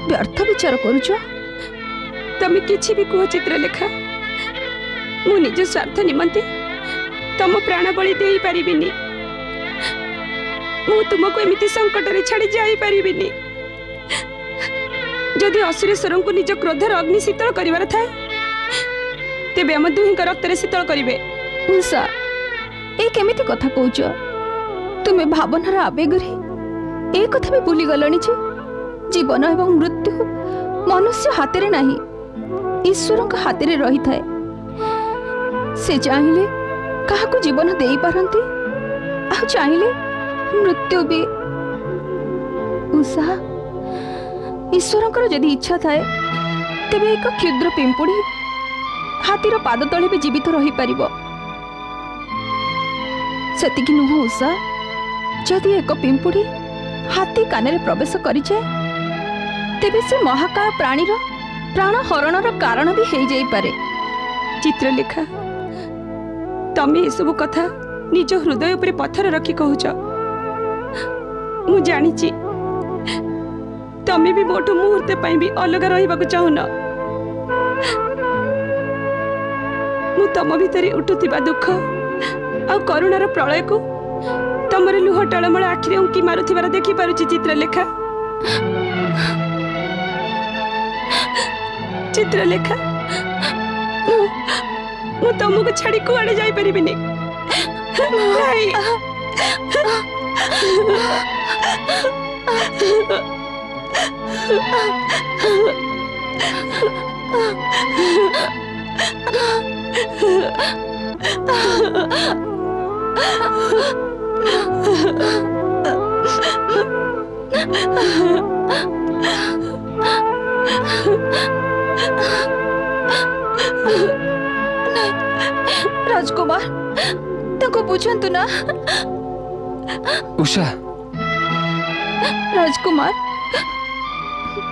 ବ୍ୟର୍ଥ ବିଚାର କରୁଛ। ତମେ କିଛି ବି କୁହ ଚିତ୍ରଲେଖା, ମୁଁ ନିଜ ସ୍ୱାର୍ଥ ନିମନ୍ତେ ତମ ପ୍ରାଣ ବଳି ଦେଇପାରିବିନି। ମୁଁ ତୁମକୁ ଏମିତି ସଙ୍କଟରେ ଛାଡ଼ି ଯାଇପାରିବିନି। ଯଦି ଅସୁରେଶ୍ୱରଙ୍କୁ ନିଜ କ୍ରୋଧର ଅଗ୍ନି ଶୀତଳ କରିବାର ଥାଏ, ତେବେ ଆମ ଦୁହିଁଙ୍କ ରକ୍ତରେ ଶୀତଳ କରିବେ। ଉଷା, ଏ କେମିତି କଥା କହୁଛ? ତୁମେ ଭାବନାର ଆବେଗରେ ଏ କଥା ବି ଭୁଲିଗଲଣି ଯେ ଜୀବନ ଏବଂ ମୃତ୍ୟୁ ମନୁଷ୍ୟ ହାତରେ ନାହିଁ, ଈଶ୍ୱରଙ୍କ ହାତରେ ରହିଥାଏ। ସେ ଚାହିଁଲେ କାହାକୁ ଜୀବନ ଦେଇପାରନ୍ତି, ଆଉ ଚାହିଁଲେ ମୃତ୍ୟୁ ବି। ଉଷା, ଈଶ୍ୱରଙ୍କର ଯଦି ଇଚ୍ଛା ଥାଏ, ତେବେ ଏକ କ୍ଷୁଦ୍ର ପିମ୍ପୁଡ଼ି ହାତୀର ପାଦ ତଳେ ବି ଜୀବିତ ରହିପାରିବ। ସେତିକି ନୁହଁ ଉଷା, ଯଦି ଏକ ପିମ୍ପୁଡ଼ି ହାତୀ କାନରେ ପ୍ରବେଶ କରିଯାଏ, ତେବେ ସେ ମହାକାୟ ପ୍ରାଣୀର ପ୍ରାଣ ହରଣର କାରଣ ବି ହେଇଯାଇପାରେ। ଚିତ୍ରଲେଖା, ତମେ ଏସବୁ କଥା ନିଜ ହୃଦୟ ଉପରେ ପଥର ରଖି କହୁଛ। ମୁଁ ଜାଣିଛି ତମେ ବି ମୋଠୁ ମୁହୂର୍ତ୍ତ ପାଇଁ ବି ଅଲଗା ରହିବାକୁ ଚାହୁଁନ। ମୁଁ ତମ ଭିତରେ ଉଠୁଥିବା ଦୁଃଖ ଆଉ କରୁଣାର ପ୍ରଳୟକୁ ତମର ଲୁହ ଟଳମଳ ଆଖିରେ ଉଙ୍କି ମାରୁଥିବାର ଦେଖିପାରୁଛି ଚିତ୍ରଲେଖା। ଚିତ୍ରଲେଖା, ମୁଁ ତମକୁ ଛାଡ଼ି କୁଆଡ଼େ ଯାଇପାରିବିନି। राजकुमार, ताको बुझंतु ना। उषा, राजकुमार,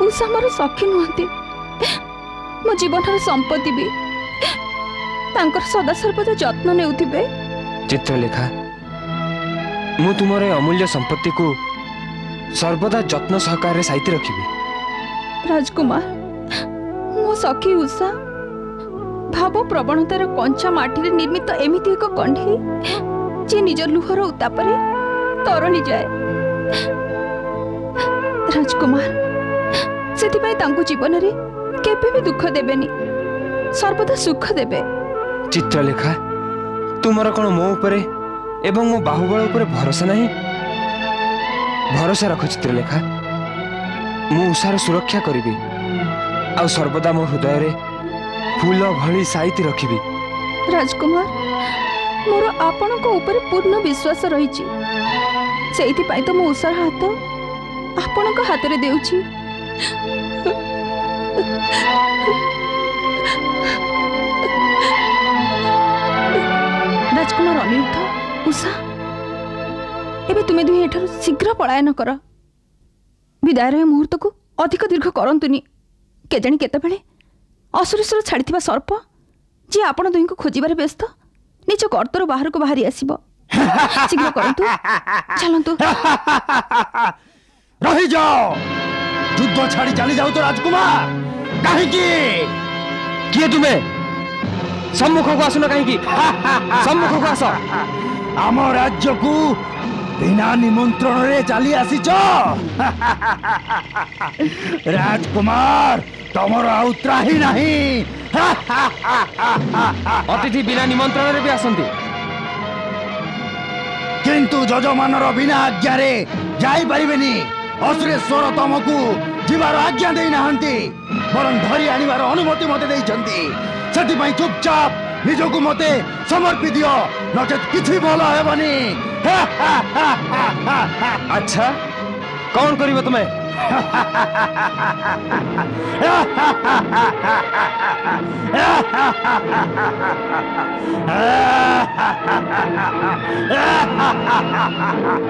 उषा मोर सखी नुहति, मो जीवन संपत्ति भी तांकर सदा सर्वदा जत्न नेउथिबे। चित्रलेखा, मु तुमर अमूल्य संपत्ति को सर्वदा जत्न सहकार साइती रखिबी। राजकुमार, मो सखी उषा भाव प्रवणतार कंचा माटी निर्मित एमिति एक कंढी जे निज लुहर उतापरे तरली जाए। राजकुमार, सेतिपई तांको जीवन रे केबे भी दुख देबेनी, सर्वदा सुख देबे। चित्रलेखा, तुमर कोन मो उपरे एवं मो बाहुबल उपरे भरोसा नहीं? भरोसा रख चित्रलेखा, मु उषार सुरक्षा करिबी आ सर्वदा मो हृदय रे फूल भली साइती रखिबी। राजकुमार, मोर आपण को ऊपर पूर्ण विश्वास रहिछि, सेइति पई तो मो उषार हाथ आपण को हाथ रे देउछि। राजकुमार अनिरुद्ध, उषा, एबे तुमे दुहे एठार शीघ्र पलायन कर। विदायर मुहूर्त को अधिक दीर्घ करंतुनी। केजाणी केतेबेले असुरेश्वर छाड़ी सर्प जी आपण दुही को खोजबार व्यस्त निज गर्तर बाहर को बाहरी आसीबो। शीघ्र करंतु, चलंतु। रही जाओ, युद्ध छाड़ी चली जाओ तो राजकुमार। कहीं की किए तुमे सम्मुख को आसुना? कहीं की सम्मुख को आस। आम राज्य को बिना निमंत्रण रे चली आसीच। राजकुमार, तमर आउ त्राही नहीं। अतिथि बिना निमंत्रण रे भी आसंती, किंतु जजमानर बिना आज्ञा रे जाई परिबेनी। असुरेश्वर तमको जीवार आज्ञा देई नाहंती, बरं धरी आनिबार अनुमति मते देइछंती। सेति पई चुपचाप निजको मते समर्पि दियो, नचेत किछि भल हेबनी। अच्छा, कौन करिवो तुमे?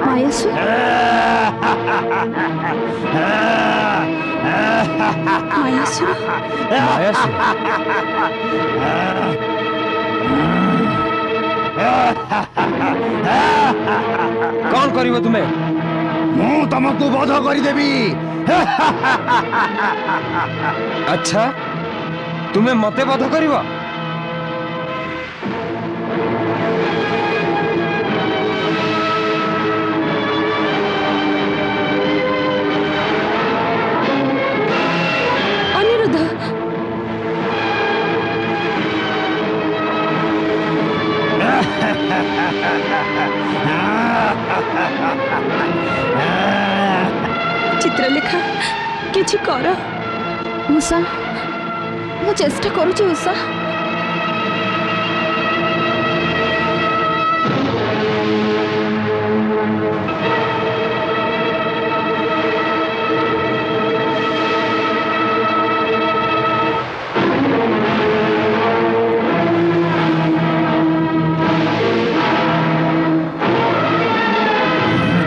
मायासुर, मायासुर, मायासुर, कौन करिवो तुमे? मु तुमको वध करदेवी, अच्छा तुम्हें मते बध करिव अनिरुद्ध चित्रलेखा किछि कर उषा मु चेष्टा करूची उषा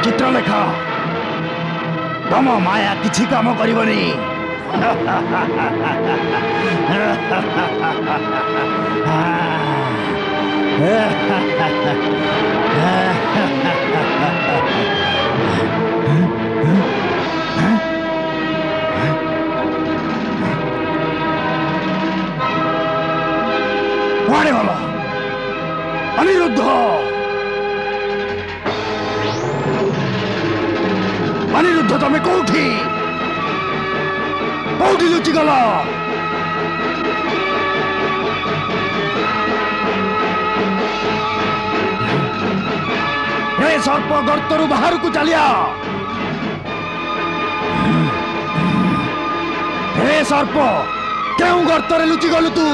चित्रलेखा तम माया किछि काम करबनी कुआड़े गल अनिरुद्ध अनिरुद्ध तमें कौठी कौठी लुचि गल हे सर्प गर्तरु बाहर को चलिया हे सर्प क्यों गर्तरे लुचि गलु तू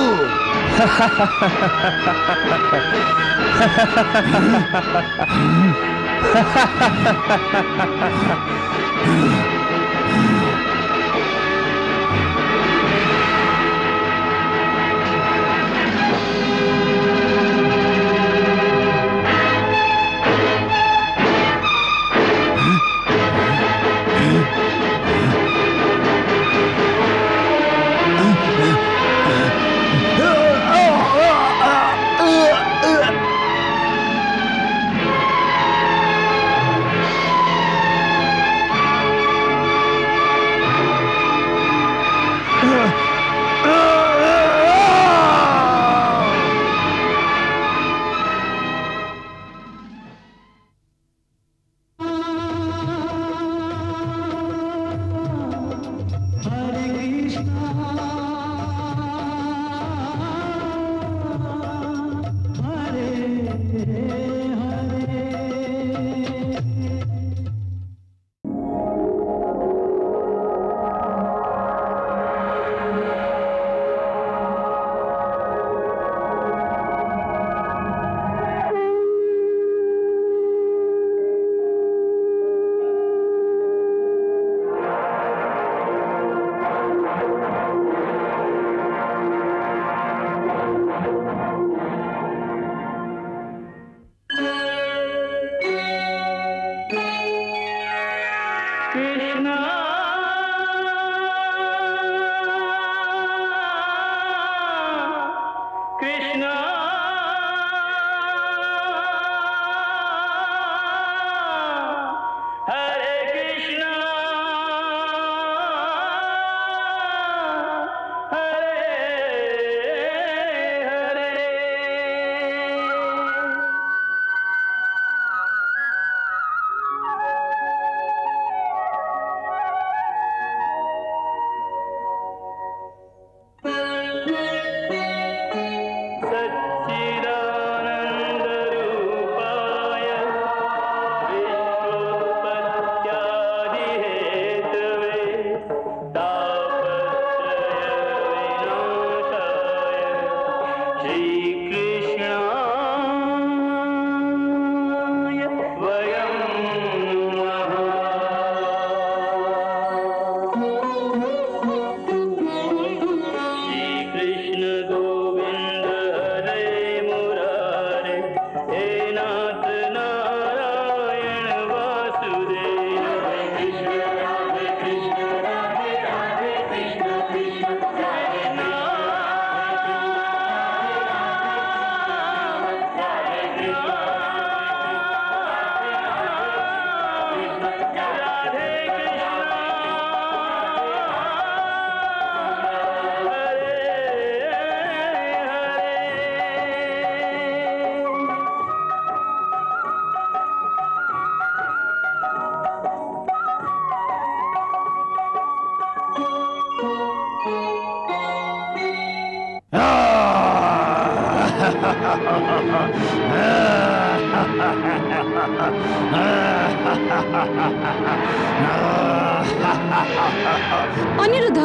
अनिरुद्ध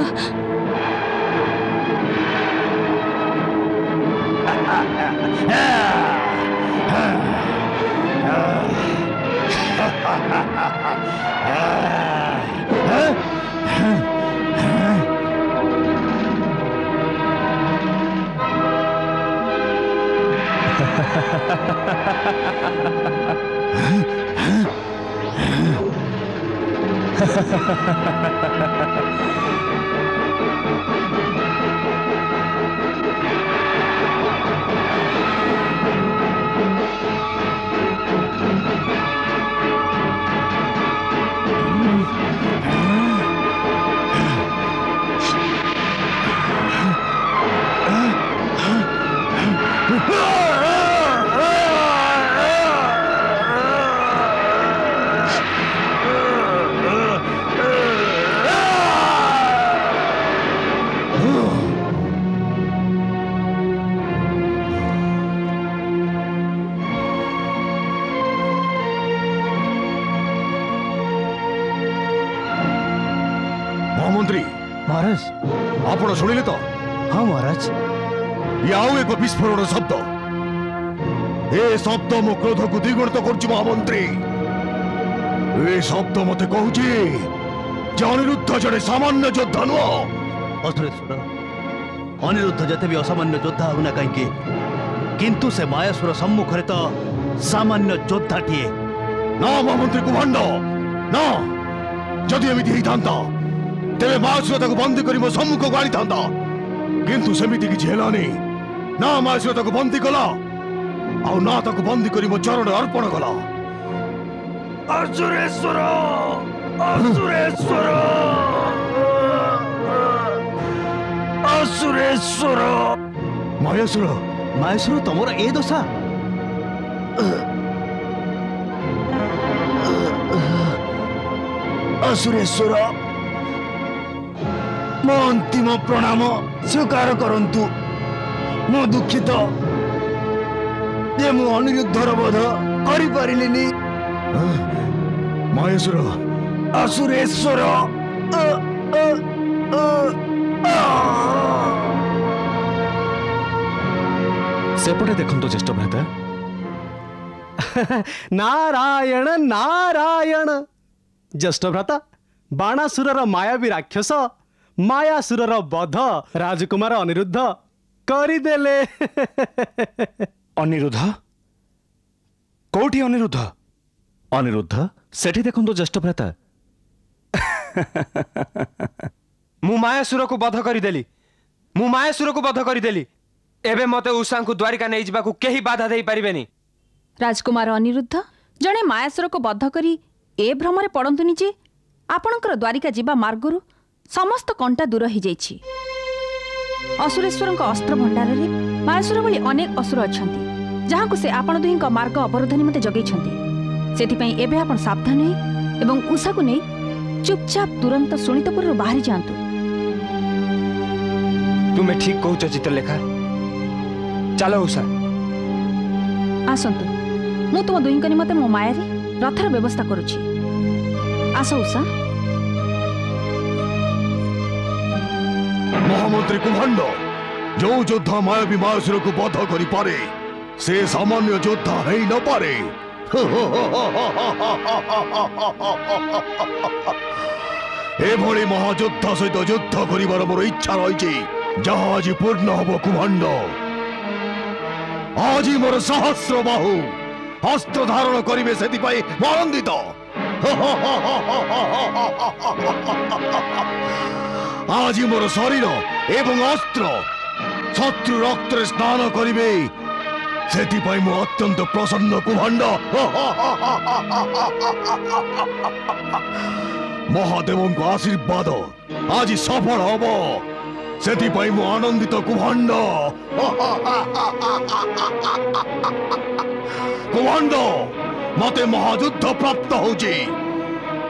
महामंत्री महाराज आपण शुणिले तो हाँ महाराज ये आउ एक विस्फोरण शब्द ए शब्द मो क्रोध को द्विगुणित कर महामंत्री ए शब्द मत कहूँ अनिरुद्ध जड़े सामान्य योद्धा नुह असुरेश्वर अनिरुद्ध जते भी असामान्य योद्धा होना कहीं किंतु से मायासुर सम्मुखरे तो सामान्य योद्धाटीए ना महामंत्री कुभांड ना जदि एमती ही था तेरे मायासुर ताको बंदी करी मो सम्मुख को आनी था किंतु सेमिति किछि हेलानी ना मायासुर ताको बंदी कला आ ना ताको बंदी करी मो चरण अर्पण कला असुरेश्वर असुरेश्वर असुरेश्वर मायासुर मायासुर तुमर ए दशा असुरेश्वर मो अंतिम प्रणाम स्वीकार करंतु मो दुखित जे मु अनिरुद्धर बोध करि परिलिनी माहेश्वर असुरेश्वर सेपटे देखंतो ज्येष्ठ भ्राता नारायण नारायण ज्येष्ठ भ्राता बाणासुरर मायावी राक्षस मायासुरर बध राजकुमार अनिरुद्ध करिदेले अनिरुद्ध कोठी अनिरुद्ध अनिरुद्ध सेठी देखंतो ज्येष्ठ भ्राता मु मायासुर को बध करिदेली मु मायासुर को बध करिदेली एबे मते उषा को द्वारिका नहीं जाबा को केही बाधा देई परिबेनी राजकुमार अनिरुद्ध जणे मायासुर को बध करी ए भ्रमरे पड़ंतुनी जे आपणकर द्वारिका जीवा मार्गरु समस्त कंटा दूर हो जाइछि असुरेश्वर अस्त्र भंडार रे मायासुर भली अनेक असुर अछंती जहां को से आपण दुहिंक मार्ग अवरोध निमते जगैछंती सेथिपई एबे आपण सावधान होई एवं उषा को नहीं चुपचाप तुरंत सुनितपुर बाहरी जांतु तुम्हें ठीक कहूच चित्रलेखा चलो उषा आसंतु मु तुम दुहिंक निमते मो मायारी रथर व्यवस्था करुछि आस उषा महामंत्री कुभांड जो योद्धा मायावी मायासुर को बध करि पारे से सामान्य योद्धा है न पारे एभली महायोद्धा सहित युद्ध करिवार मोर इच्छा रही जहाँ आज पूर्ण हब कुभांड आज मोर सहस्र बाहु अस्त्र धारण करिवे सेतिपाई आनंदित आज मोर शरीर एवं अस्त्र शत्रु रक्त स्नान करिवे सेतिपाई मु अत्यंत प्रसन्न कुभांड महादेवों को आशीर्वाद आज सफल हब सेतिपाई मु आनंदित कुभांड कुभांड मते महायुद्ध प्राप्त होची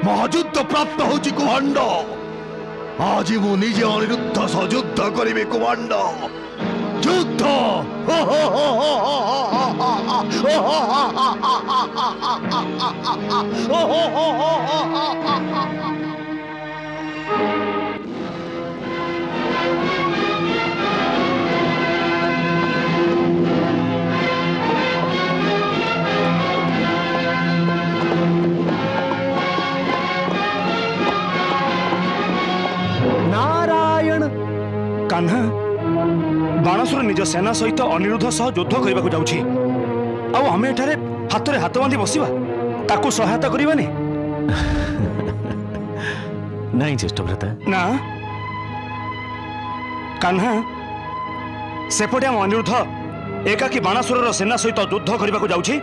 महायुद्ध प्राप्त होची कुभांड आज मु निजे अनिरुद्ध सह युद्ध करिवे कुभांड যুদ্ধ। नारायण कान्हा बाणासुर निज सेना सहित अनिरुद्ध सह युद्ध करने को जाउछि आउ हमें एठारे हाथ रे हाथ बांधी बसिबा ताकू सहायता करबानी नहीं ज्येष्ठ भ्राता ना कान्हा सेपटे हम अनिरुद्ध एकाकी बाणासुर सेना सहित युद्ध करने को जाउछि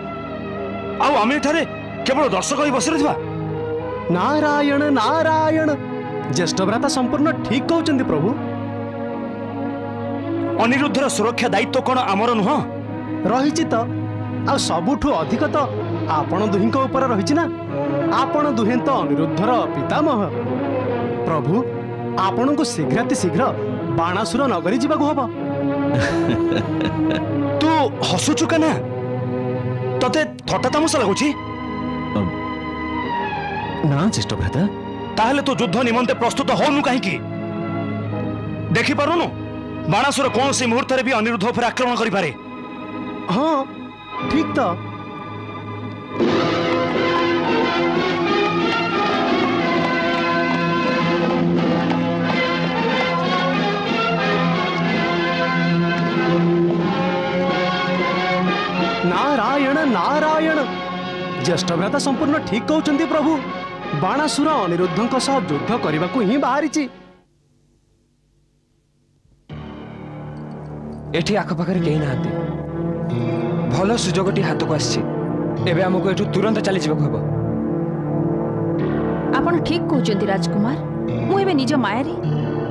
आउ हमें एठारे केवल दर्शक ही बसी रहिबा नारायण नारायण ज्येष्ठ भ्राता संपूर्ण ठीक कहउचंदी प्रभु अनिरुद्धर सुरक्षा दायित्व कौन आमर नुह रही तो आ सबुठु अधिक तो आपण दुहिंक ऊपर रही ना आपण दुहें तो अनिरुद्धर पितामह प्रभु आपण को शीघ्राति शीघ्र बाणासुर नगरी जीवा को हबो तू हसुचु कना तते थट्टा तमसा लागुछि ना ज्येष्ठ भ्राता ताहले तो युद्ध निमंते प्रस्तुत होनु काहेकि देखि पारुनु बाणासुर कौन सी मुहूर्त भी अनिरुद्ध पर आक्रमण करि पारे हाँ ठीक तो नारायण नारायण ज्येष्ठ भ्राता संपूर्ण ठीक कहउचंदी प्रभु बाणासुर अनिरुद्धଙ୍କ सह युद्ध କରିବାକୁ ହିଁ ବାହାରିଛି एठी आखपाखरे केही नाहांती भल सुजोगटी हाथ को आछि एबे हमको एठु तुरंत चली जिबो हबो आपण ठीक कहउचंदी राजकुमार मु एबे निज मायारी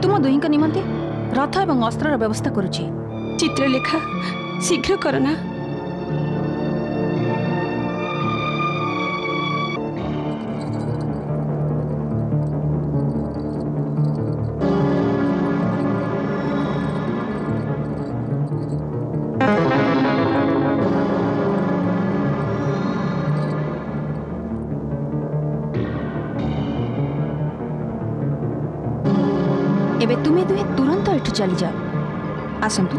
तुम दुहिंक निमंते रथ एवं अस्त्रर व्यवस्था करूछि चित्रलेखा शीघ्र करना एबे तुमे दुहे तुरंत एठु चली जाओ आसंतु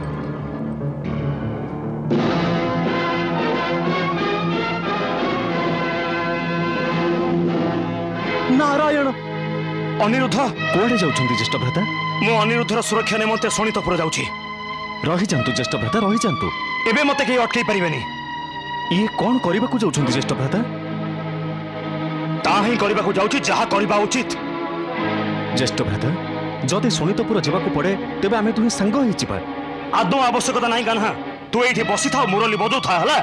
नारायण अनिरुद्ध कोड़े जाउछंती ज्येष्ठ भ्राता मु अनिरुद्धर सुरक्षा निमंते शोणितपुर जाउछि रही जांतु ज्येष्ठ भ्राता रही जांतु एबे मते केही अटकै परिबेनी ये कौन करबा को जाउछंती ज्येष्ठ भ्राता ताही करबा को जाउछि जहा करबा उचित ज्येष्ठ भ्राता जदि शोणितपुर जावाक पड़े तेबे आमे तुही संग होई जिबा आदौ आवश्यकता नहीं कान्हा तू एठी बसी था मुरली बजू था हला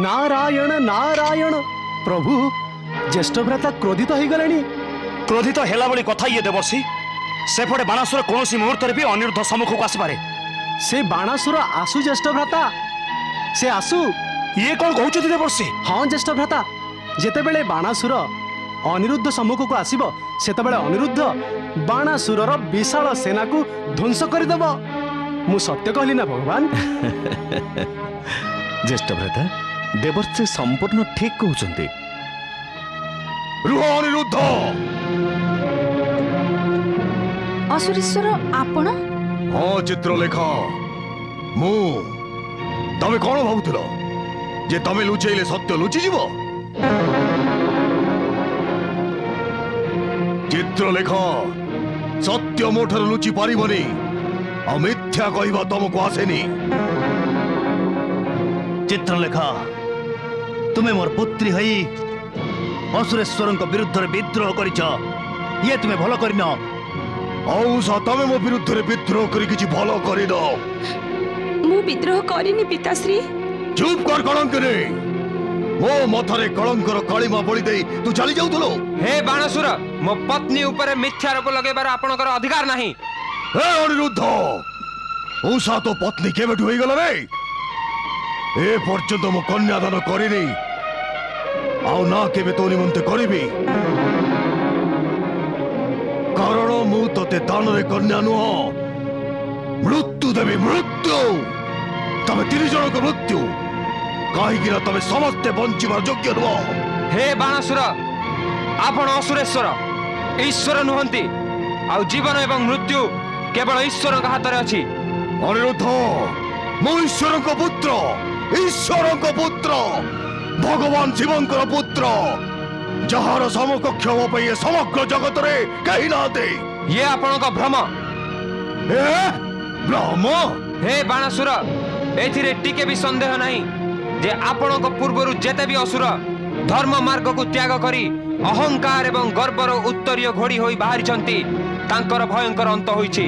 नारायण नारायण प्रभु ज्येष्ठ भ्राता क्रोधित हो गलेनी क्रोधित हेला बली कथा ये देवर्षि सेपटे बाणासुर कौन सी मुहूर्त भी अनिरुद्ध सम्मुख को आसपारे से बाणासुर आसु ज्येष्ठ भ्राता से आसु ये कौन कहउछथि देवर्षि हाँ ज्येष्ठ भ्राता जेतेबेले बाणासुर अनिरुद्ध सम्मुख को आसीबो सेतेबेले अनिरुद्ध बाणासुरर विशाल सेना को ध्वंस करदेब मु सत्य कहली ना भगवान ज्येष्ठ भ्राता देवर्षि संपूर्ण ठीक कहउछंती रुह अनिरुद्ध असुरेश्वर आपण हाँ चित्रलेखा मु तमे कौन भावुथिल जे तमे लुचेइले सत्य लुचि जीव चित्रलेखा सत्य मोठर लुचि पारिबनी आ मिथ्या कहवा तुमको आसेनी चित्रलेखा तुमे मोर पुत्री हई असुरेश्वर विरुद्ध विद्रोह करिछ ये तुमे भल करिन औसा तमे मो विरुद्ध विद्रोह करी किछि भल करिन मु विद्रोह करिनी पिताश्री चुप कर कलंकनी मो मथरे कलंकर कालीमा बोली दे तू चली जाउथलो हे बाणासुर मो पत्नी ऊपर मिथ्या रोप लगेबार आपनकर अधिकार नाही हे अनिरुद्ध उषा तो पत्नी केबेठु होई गला रे ए पर्यंत मो कन्यादान करिनी आउ ना केबे तो निमंते करिबी कारण मु तते दान रे कन्या नुह मृत्यु देबी मृत्यु तमे 3 जन को मृत्यु कहीं तमे समस्ते बंचार योग्य नुह। हे बाणासुर आपण असुरेश्वर ईश्वर नुहंती आउ जीवन एवं मृत्यु केवल ईश्वर हाथ में अच्छी। अनिरुद्ध मु ईश्वर पुत्र भगवान शिव पुत्र जार समकक्ष समग्र जगत रे कहीं नाते ये आपण भ्रम भ्रम। हे बाणासुर एथिरे टिके भी संदेह नहीं जे आपण पूर्वर जेते भी असुर धर्म मार्ग को त्याग करी अहंकार एवं गर्वर उत्तरीय घोड़ी होई बाहरी तांकर भयंकर अंत होईछि।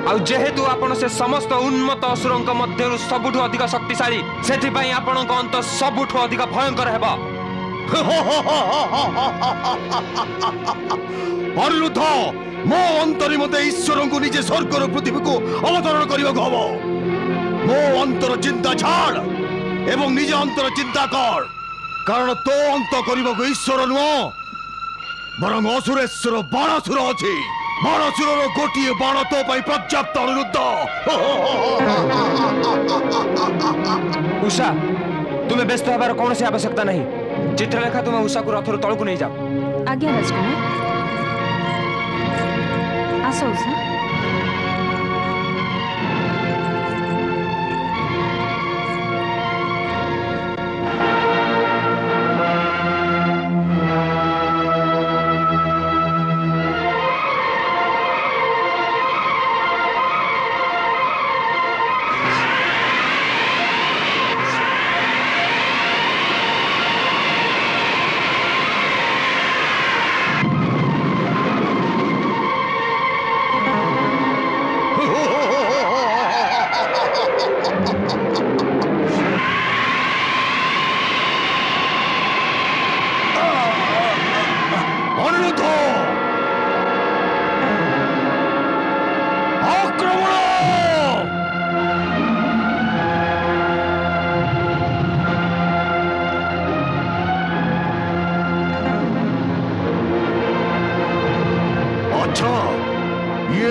आउ जेहेतु आपण से समस्त उन्मत्त असुरंक मध्यरु सबुठु अधिक शक्तिशाली सेथि पई आपणक अंत सबुठु अधिक भयंकर हेबा। अनिरुद्ध मो अंतरी मते ईश्वर को निजे स्वर्ग पृथ्वी को अवतरण करने को हम मो अंतर चिंता छाड़ एवं निज अंतर चिंता कर कारण तो अंत करने को ईश्वर नुह बरं असुरेश्वर बाणासुर अच्छी बाणासुर गोटे बाण तो पर्याप्त। अनिरुद्ध उषा तुम्हें व्यस्त होबार कौन सी आवश्यकता नहीं। चित्रलेखा तुम्हें उषा को रथर तलू नहीं जाओ। आज्ञा राजकुमार आस उषा।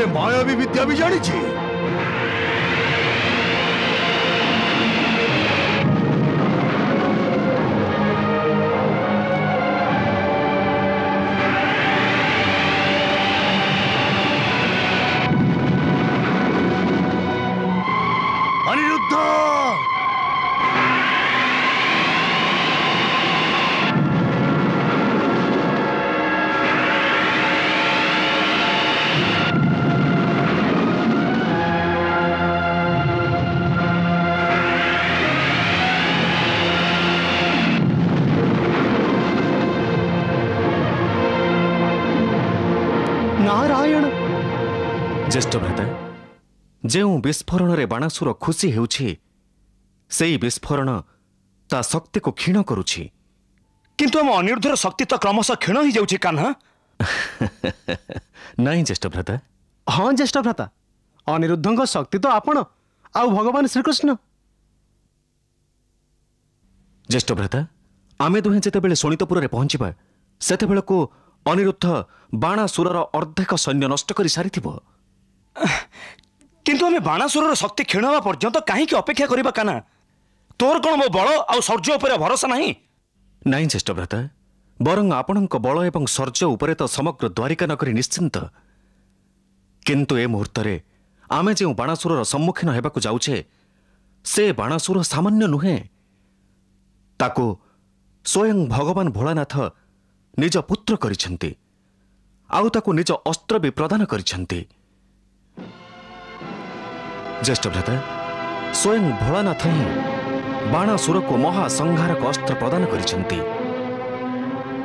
मायावी विद्या भी जानी छी। अनिरुद्ध ज्येष्ठ भ्राता जो विस्फोरण रे बाणासुर खुशी हेउछि सेई विस्फोरण ता शक्ति को क्षीण करुछि किंतु हम अनिरुद्धर शक्ति तो क्रमशः क्षीण ही जाउछि कान्हा। नहीं ज्येष्ठ भ्राता। हाँ ज्येष्ठ भ्राता अनिरुद्धଙ୍କ शक्ति तो आपण आउ भगवान श्रीकृष्ण। ज्येष्ठ भ्राता आमे दुहें जेतेबेले शोणितपुर रे पहुंचिबा सेतेबेले को अनिरुद्ध बाणासुरर अर्धेक सैन्य नष्ट करि सारिथिबो। किंतु हमें बाणासुरर शक्ति क्षीण होगा पर्यंत कहीं अपेक्षा करबा काना। तोर कौन मो बल आ शौर्य उपर भरोसा नहीं। नहीं ज्येष्ठ भ्राता बरं आपणक बल एवं शौर्य उपरे तो समग्र द्वारिका नगरी निश्चिंत किंतु ए मुहूर्त रे आमे जो बाणासुरर सम्मुखीन हेबाकु जाउछे से बाणासुर सामान्य नुहे ताको स्वयं भगवान भोलानाथ निज पुत्र करिसेंती आउ ताको निज अस्त्र भी प्रदान करिसेंती। ज्येष्ठ भ्राता स्वयं भोलानाथ ही बाणासुर को महासंहारक अस्त्र प्रदान करिसेंती।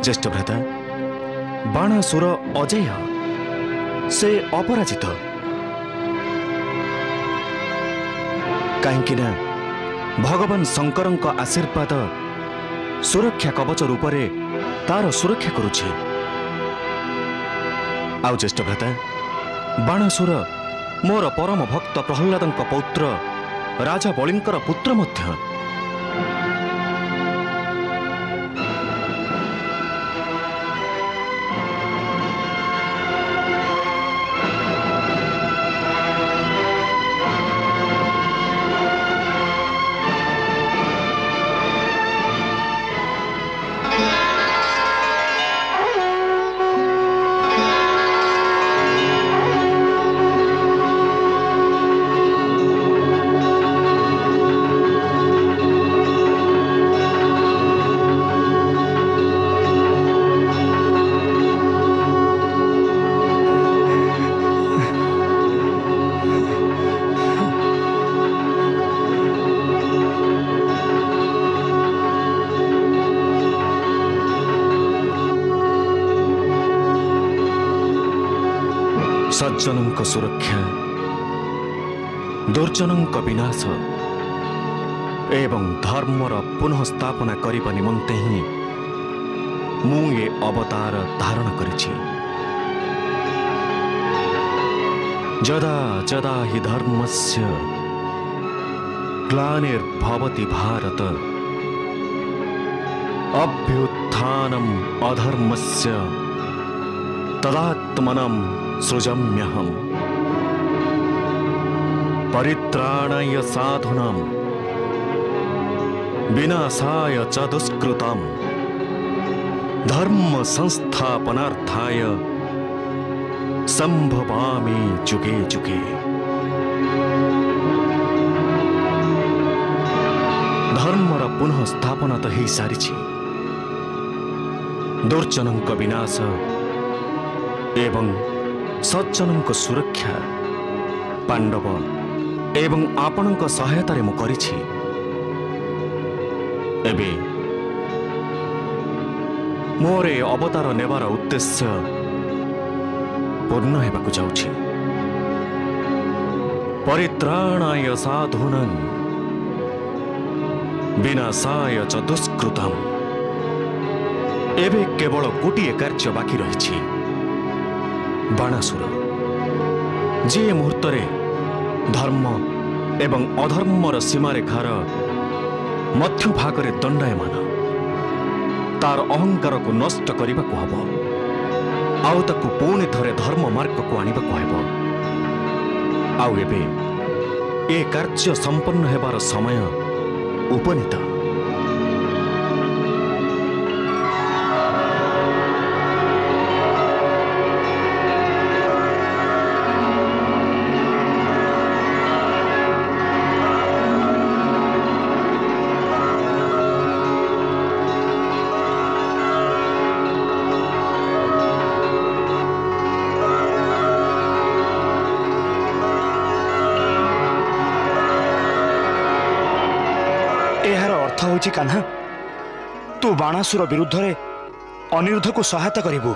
ज्येष्ठ भ्राता बाणासुर अजेय से अपराजित कहीं भगवान शंकरଙ୍କ आशीर्वाद सुरक्षा कवच रूप से तार सुरक्षा करुछि। आउ ज्येष्ठ भ्राता बाणासुर मोर परम भक्त प्रहल्लादଙ୍କ पौत्र राजा बलिंकर पुत्र मध्य। सज्जनों सुरक्षा दुर्जनों विनाश एवं धर्मर पुनः स्थापना करने निमंते ही मु ये अवतार धारण करिछि। जदा जदा हि धर्मस्य ग्लानिर्भवति भारत अभ्युत्थानम् अधर्मस्य तदात्मनं सृजम्यहम् परित्राणाय साधूनां विनाशाय च दुष्कृताम् धर्म संस्थापनार्थाय संभवामि जुगे जुगे। धर्मर पुनः स्थापना तो हो सारी दुर्जनों विनाश एवं सज्जनों सुरक्षा पांडव एवं आपणों सहायता रे मु करिछि। एबे मोर अवतार नेबार उद्देश्य पूर्ण हेबाकु जाउछि। परित्राणाय साधूनां विनाशाय च दुष्कृताम्। एबे केवल गोटिए कार्य बाकी रही बाणासुर जे मुहूर्त धर्म एवं अधर्मर सीमारेखार मध्य भागरे दंडायमान तार अहंकार को नष्ट करने को हब आउ ताकू पुणी थरे धर्म मार्ग को आने को हेब। आउ एबे ए कार्य संपन्न हेबार समय उपनीत। कान्हा तू बाणासुर विरुद्ध रे अनिरुद्ध को सहायता करिबू।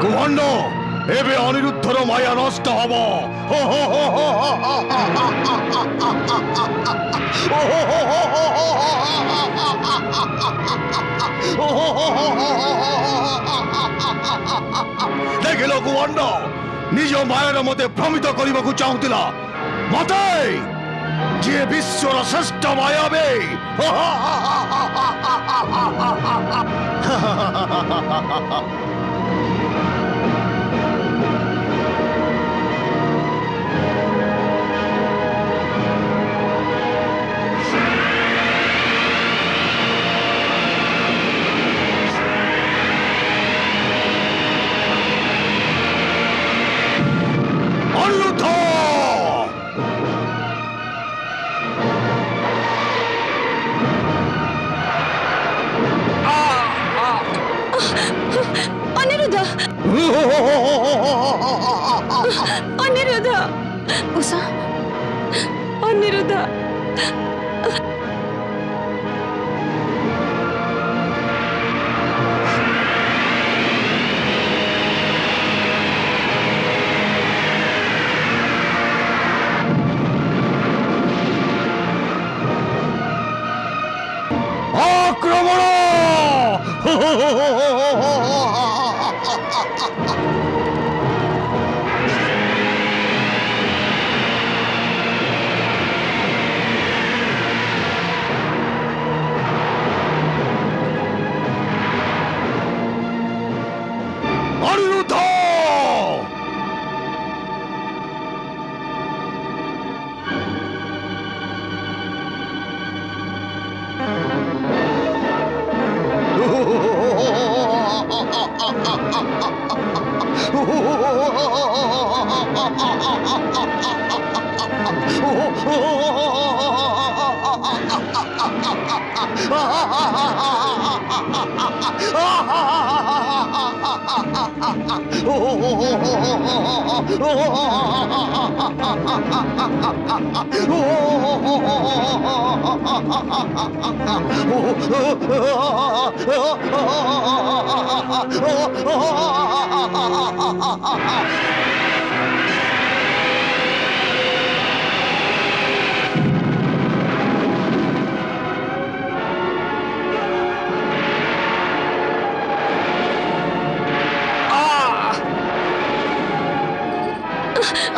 कुहंड एबे अनिरुद्धर माया नष्ट हब। देखिल कुहंड निज मायर मते भ्रमित करने को चाहूला मते जे विश्वर श्रेष्ठ मायावी। अनिरुद्ध उषा अनिरुद्ध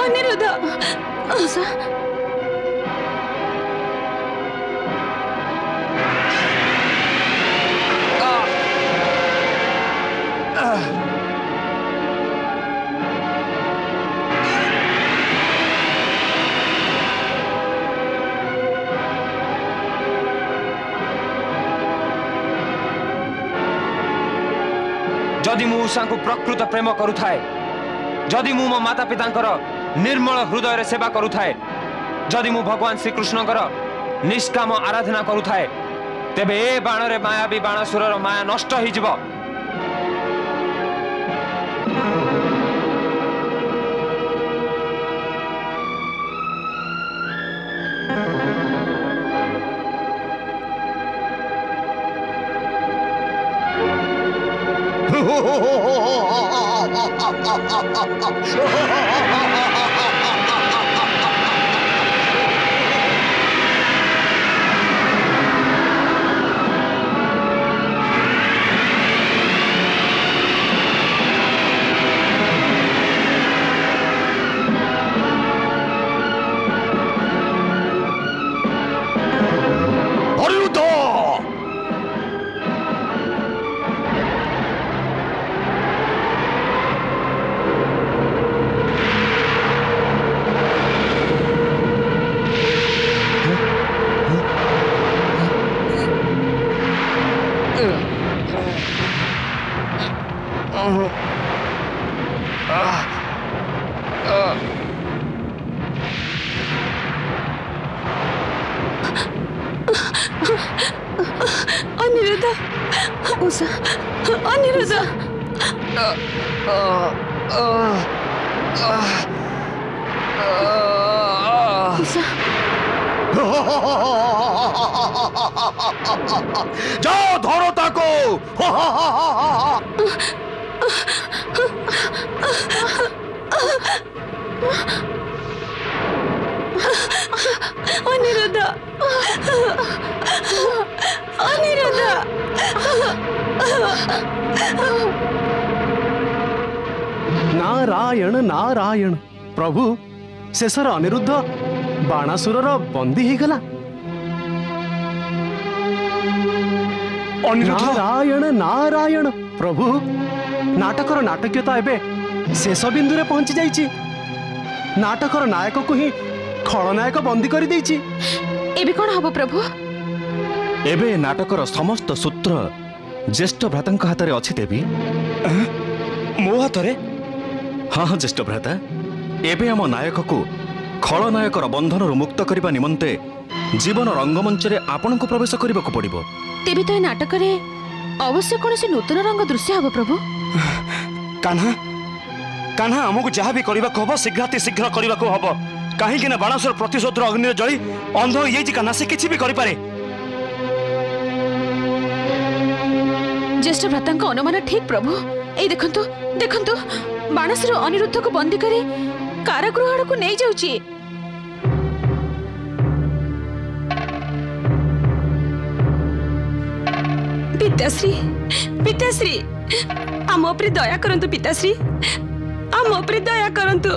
अनिरुद्ध उषा जदि मु उषा को प्रकृत प्रेम करुथाए जदि मु मो माता पितांकर निर्मल हृदय रे सेवा करुथाए जदि मु भगवान श्री कृष्णकर निष्काम आराधना करुथाए तेबे ए बाण रे मायावी बाणासुरर माया नष्ट होई जिवो अनिरुद्ध उषा अनिरुद्ध जाओ धरो ताको अनिरुद्ध अनिरुद्ध नारायण नारायण प्रभु शेषर अनिरुद्ध बाणासुरर बंदी हो गला नारायण नारायण प्रभु नाटकर नाटकीयता एबे शेष बिंदु रे पहुंची जाइछि नाटकर नायक को ही खलनायक बंदी कर देइछि एबे कोन हबो प्रभु एबे नाटकर समस्त सूत्र ज्येष्ठ भ्रातांक हाथ में अच्छी देवी मो हाथ में हाँ हाँ ज्येष्ठ भ्राता एबे आम नायक को खलनायकर बंधन मुक्त करने निमंते जीवन रंगमंच रे आपण को प्रवेश करने को पड़ो तेबे तो नाटक रे अवश्य कौन से नूतन रंग दृश्य हम प्रभु कान्हा कान्हा आमको जहाँ भी करने को हम शीघ्र शीघ्र करने को हम कहीं बाणासुर प्रतिशोध अग्नि जली अंध हो कान्हा से किसी भी करे ज्येष्ठ भ्राता अनुमान ठीक प्रभु ए देखंतु देखंतु बाणासुर अनिरुद्ध को बंदी करे कारागृह आड़ को नहीं जाउची पिताश्री पिताश्री आम उपरे दया करंतु पिताश्री आम उपरे दया करंतु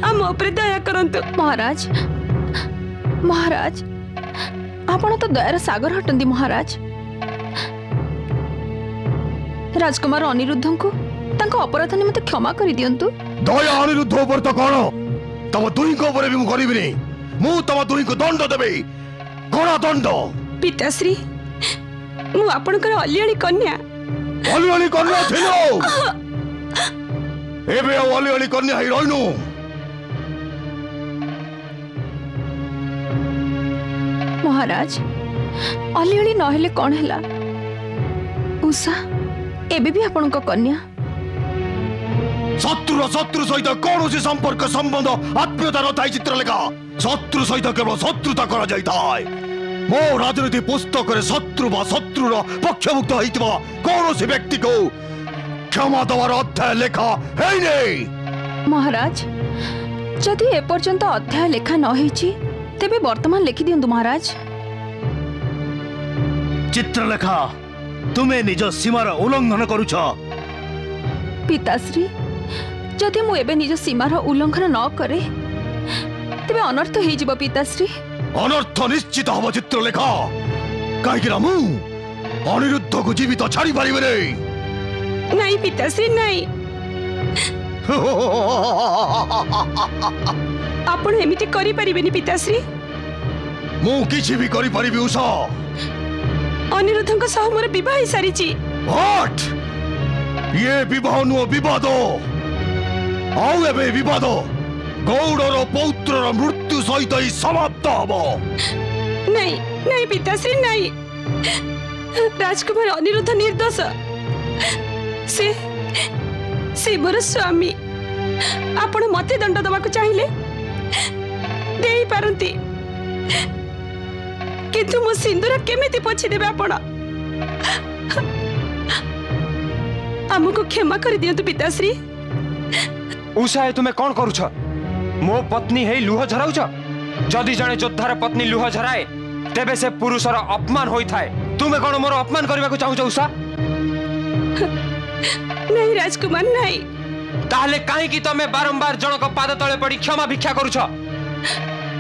आम उपरे दया करंतु महाराज महाराज आपण तो दयार सागर हटंदी महाराज राजकुमार अनिरुद्ध को तांको अपराध निमंते क्षमा करि दियंतु दया अनिरुद्ध ऊपर तो कोन तम दुई को ऊपर भी मु करबिनी मु तम दुई को दंड देबे कोन दंड पिताश्री मु आपनकर अलियाली कन्या थिलो एबे अलियाली कन्या ही रहनु महाराज अलियाली नहेले कोन हला उषा एबे भी आपण कन्या शत्रु शत्रु सहित कौन संपर्क संबंध आत्मीयता न चित्रलेखा शत्रु सहित केवल शत्रुता करा जाय मो राजनीति पुस्तक शत्रु बा शत्रुर पक्षभुक्त होइतबा कौन व्यक्ति को क्षमा देवार अध्याय लेखा है नहीं। महाराज जदि एपर्यंत अध्याय लेखा न होईची तेबे वर्तमान लिखि दियंतु महाराज। चित्रलेखा तुम्हें निज सीमार उल्लंघन करुछ। पिताश्री जदि मु एबे निज सीमार उल्लंघन न करे तेबे अनर्थ होई जिवो पिताश्री। अनर्थ निश्चित हम चित्रलेखा कहीं अनिरुद्ध को जीवित छाड़ी पारिबे नहीं पिताश्री नहीं आपण एमिति करि परिबेनी पिताश्री। मु किछि भी करि परिबी उषा। अनिरुद्धଙ୍କ सह मोर विवाह ही सारिची। व्हाट ये विवाह नु विवाद आउ एबे विवाद गौड़र पौत्रर मृत्यु सहित ही समाप्त हबो। नहीं नहीं पिताश्री नहीं राजकुमार अनिरुद्ध निर्दोष से मोर स्वामी। आपण मते दंड दबा को चाहिए देई पारंती किंतु मो सिंदूर केमिति पोछि देबे आपण हमको क्षमा कर दियंतु पिताश्री। उषा तुमे कौन करूछ? मो पत्नी है लुह झराउछ। जदि जने योद्धार पत्नी लुह झराए तेबे से पुरुषर अपमान होई थाए। तुमे कौन मोर अपमान करबा को चाहूछ उषा? नहीं राजकुमार नहीं। ताहले काहे कि तमे बारंबार जनक पाद तळे पड़ी क्षमा भिक्षा करूछ?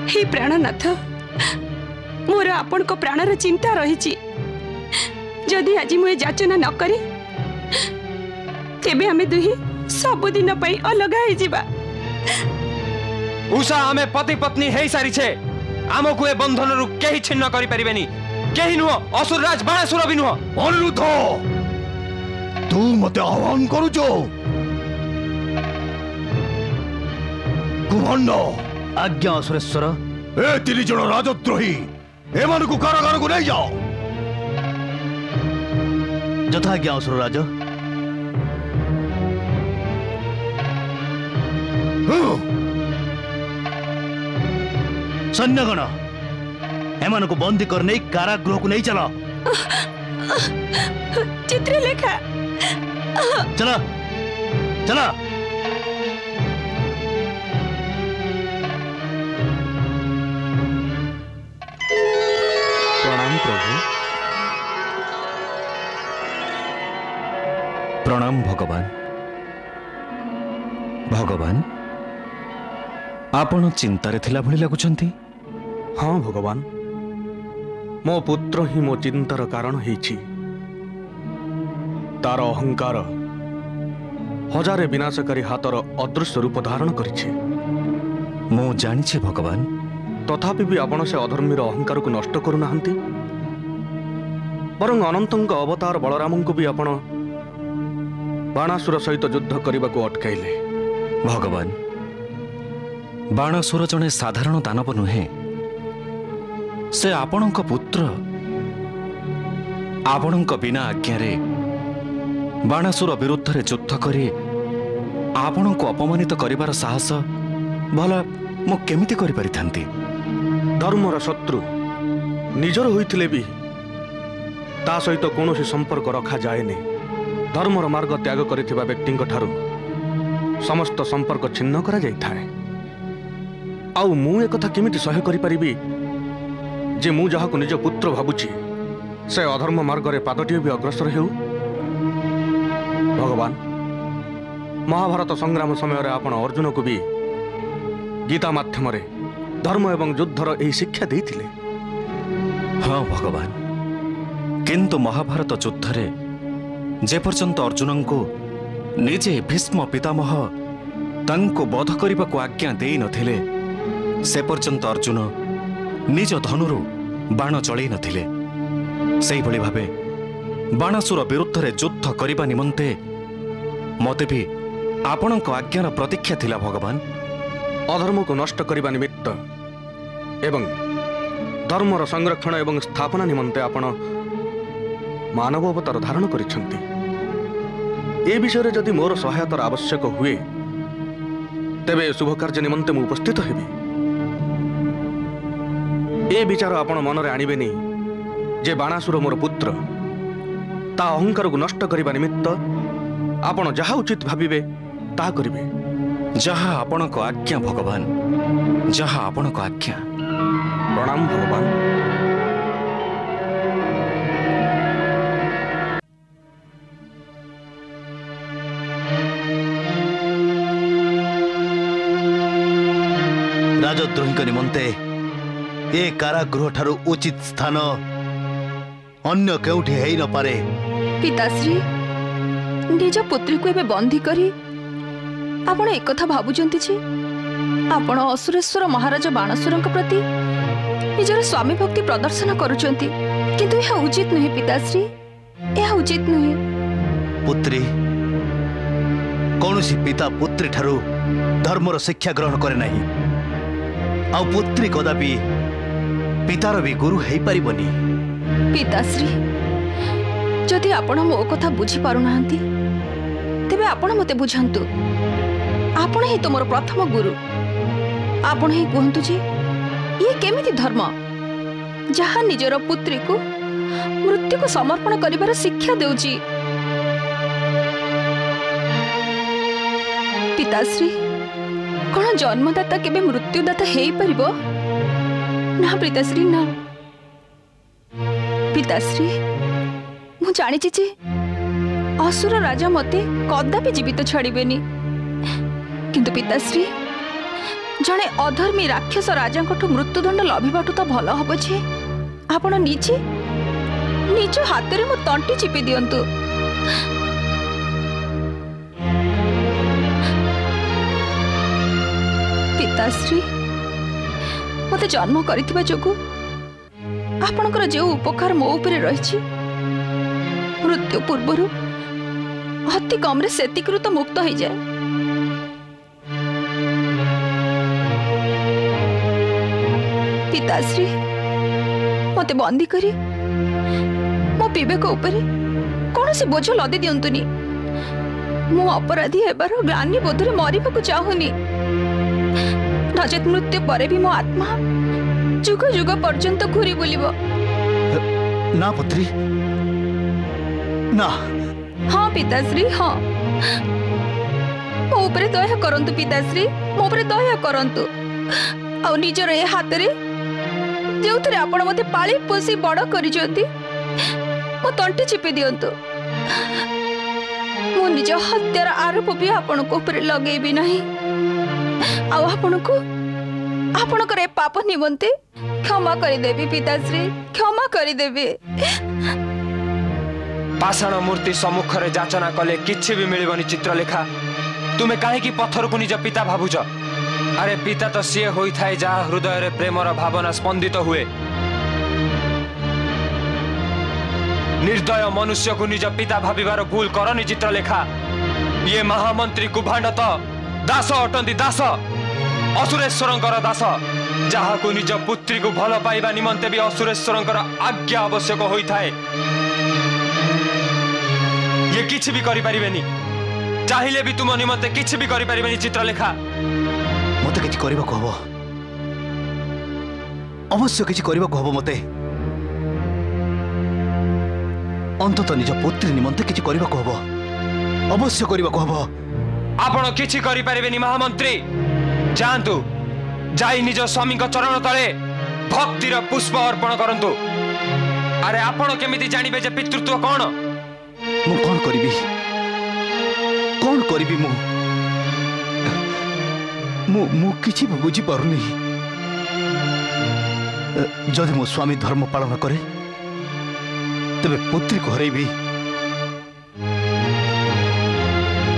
हे प्राणनाथ मोर आपण को प्राणर चिंता रहिछि। जदि आज मुए याचना न करी तेबे हमें दुही सब दिन पई अलग हो जिबा। उषा हमें पति पत्नी हे सारी छे। आमको ए बंधन रु केही छिन्न करि परिबेनी। केही नुह असुरराज बाणासुर भी नुह। अनिरुद्ध तू मते आह्वान करूछ? कुभंड आज्ञा सुरेश्वर। ए तीन जन राजद्रोही एमानकु कारागार को नहीं जाओ। यथाज्ञा असुरराज। सैन्यगण एमानकु बंदी करने कारागृह को नहीं चला। चित्रलेखा चला चला। प्रणाम प्रभु। प्रणाम भगवान। भगवान आपण चिंतारे थिला भली लागुछंती। हाँ भगवान मो पुत्र ही मो चिंतार कारण हेछि। तार अहंकार हजारे विनाशकारी हातर अदृश्य रूप धारण करिछि। मो जानिछि भगवान। तथापि भी आपण से अधर्मीर अहंकार को नष्ट करू नाहंती। बरं अनंतंग अवतार बलराम को भी आपण बाणासुर सहित युद्ध करने को अटकाइले। भगवान बाणासुर जने साधारण दानव नुहे। से आपणक पुत्र। आपणक बिना आज्ञारे बाणासुर विरुद्ध रे युद्ध करी आपणक अपमानित करिवार साहस भला मु केमिति करि परिथांती? धर्मर शत्रु निजर होइथिले भी ता सहित कौनसी संपर्क रखा जाएनि। धर्मर मार्ग त्याग करिथिबा व्यक्तिंक ठारू समस्त संपर्क छिन्न करा जाइथाए। आउ मु एक कथा केमिति सह्य करि परिबी जे मु जहाको निज पुत्र भाबुछि से अधर्म मार्ग रे पादटिए भी अग्रसर हेउ। भगवान महाभारत संग्राम समय रे आपण अर्जुन को भी गीता माध्यम रे धर्म एवं युद्धर एही शिक्षा देइथिले। हाँ भगवान किंतु महाभारत युद्ध रे जे पर्यंत अर्जुन को निजे भीष्म पितामह तांको बध करने को आज्ञा देई नथिले से पर्यंत अर्जुन निज धनुरु बाण चलई नथिले। सेही भली भाबे बाणासुर विरुद्ध रे युद्ध करिबा निमंते मते भी आपणक आज्ञार प्रतीक्षा थिला। भगवान अधर्म को नष्ट करने निमित्त एवं धर्मर संरक्षण एवं स्थापना निमंते आपण मानव अवतार धारण करिसंती। ए विषय जदि मोर सहायतार आवश्यक हुए तेबे शुभ कार्य निमंते मु उपस्थित हेबी। ए विचार आपण मनरे आनिबेनी जे बाणासुर मोर पुत्र ता अहंकार को नष्ट करने निमित्त आपण जहा उचित भाविबे ता करिबे। जहा आपण को आज्ञा भगवान, जहा आपण को आज्ञा। प्रणाम भगवान। राजद्रोही निमंते ए कारागृह ठारू उचित स्थान अन्य केउठी हेई न पारे। पिताश्री निज पुत्री को एबे बंदी करी आपण एक कथा भाबुचंती छी आपण असुरेश्वर महाराज बाणासुरଙ୍କ प्रति निजर स्वामी भक्ति प्रदर्शन करूचंती, किंतु यह उचित नहीं पिताश्री, यह उचित नहीं। पुत्री कौनसी पिता पुत्री ठारू धर्मर शिक्षा ग्रहण करे नहीं, आ पुत्री कदापि पितार भी गुरु हेई परिबनी। पिताश्री जदि आपण मो कथा बुझी पारु नाहंती तेबे आपण मते बुझांतु। आपण ही तुमर प्रथम गुरु, आपण ही कहंतु जे ये केमिति धर्म जहां निजर पुत्री को मृत्यु को समर्पण करिवार शिक्षा देउची। पिताश्री कौन जन्मदाता केबे मृत्युदाता हेई परिबो ना पिताश्री ना। पिताश्री मु जानी जे असुर राजा मते कदापि जीवित छाड़िबेनी, किंतु पिताश्री जने अधर्मी राक्षस राजा मृत्युदंड लभिबाटू तो भल हम जे आपण निजे निज हाथ में मो तंटी चिपी दियंतु। पिताश्री मते जन्म करिथिबा जोगु आपणकर जो उपकार मो उपरे रही मृत्यु पूर्वर अति कम रे सेतिकरु तो मुक्त हो जाए। पिताश्री मते बंदी करी मो विवेक उपरे कौन से बोझ लदी दियंतुनी। मु अपराधी हेबार ग्लानि बोधरे मरिबाकु चाहुनी, नचेत मृत्यु परे भी मो आत्मा जुग जुग पर्यंत घूरी बुलिबो। ना पुत्री ना। हाँ पिताश्री हाँ, मो उपरे दया करंतु पिताश्री, मो उपरे दया करंतु। आ निजर ए हाथ रे जोथरे आपण मते पाली पोसी बड़ करिजंती मो तंटी चिपी दियंतु। मो निज हत्यार आरोप भी आपण को ऊपर लगेबी नहीं। आ आपण को आपण करे पाप निमंते क्षमा करि देबी पिताश्री, क्षमा करि देबी। पाषाण मूर्ति सम्मुख रे जाचना कले किछि भी मिलबनी चित्रलेखा। तुमे काहे की पत्थर को निज पिता भाबुछ? अरे पिता तो सीए होई थाए जा हृदय रे प्रेमर भावना स्पंदित हुए। निर्दय मनुष्य को निज पिता भाबिबार भूल करनी चित्रलेखा। ये महामंत्री कुभांड तो दास अटंती, दास असुरेश्वरंकर दास, जहा को निज पुत्री को भल पाइबा निमंते भी असुरेश्वरंकर आज्ञा आवश्यक होई थाए। ये किछि भी करि परिबेनी, चाहिले भी तुम निमंते किछि भी करि परिबेनी चित्रलेखा। मते किछि करबाको हबो, अवश्य किछि करबाको हबो। मते अंतत निज पुत्री निमंते किछि करबाको हबो, अवश्य करबाको हबो। आपण किछि करि परिबेनी महामंत्री, जानतु जाई निज स्वामी को चरण तले भक्तिर पुष्प अर्पण करंतु। अरे आपण केमिति जानिबे जे पितृत्व कोन? मु कोन करिबी, कोन करिबी मु मु मु किछि बुझी पारुनी। जदि मो स्वामी धर्म पालन करे तबे पुत्री को हरैबी,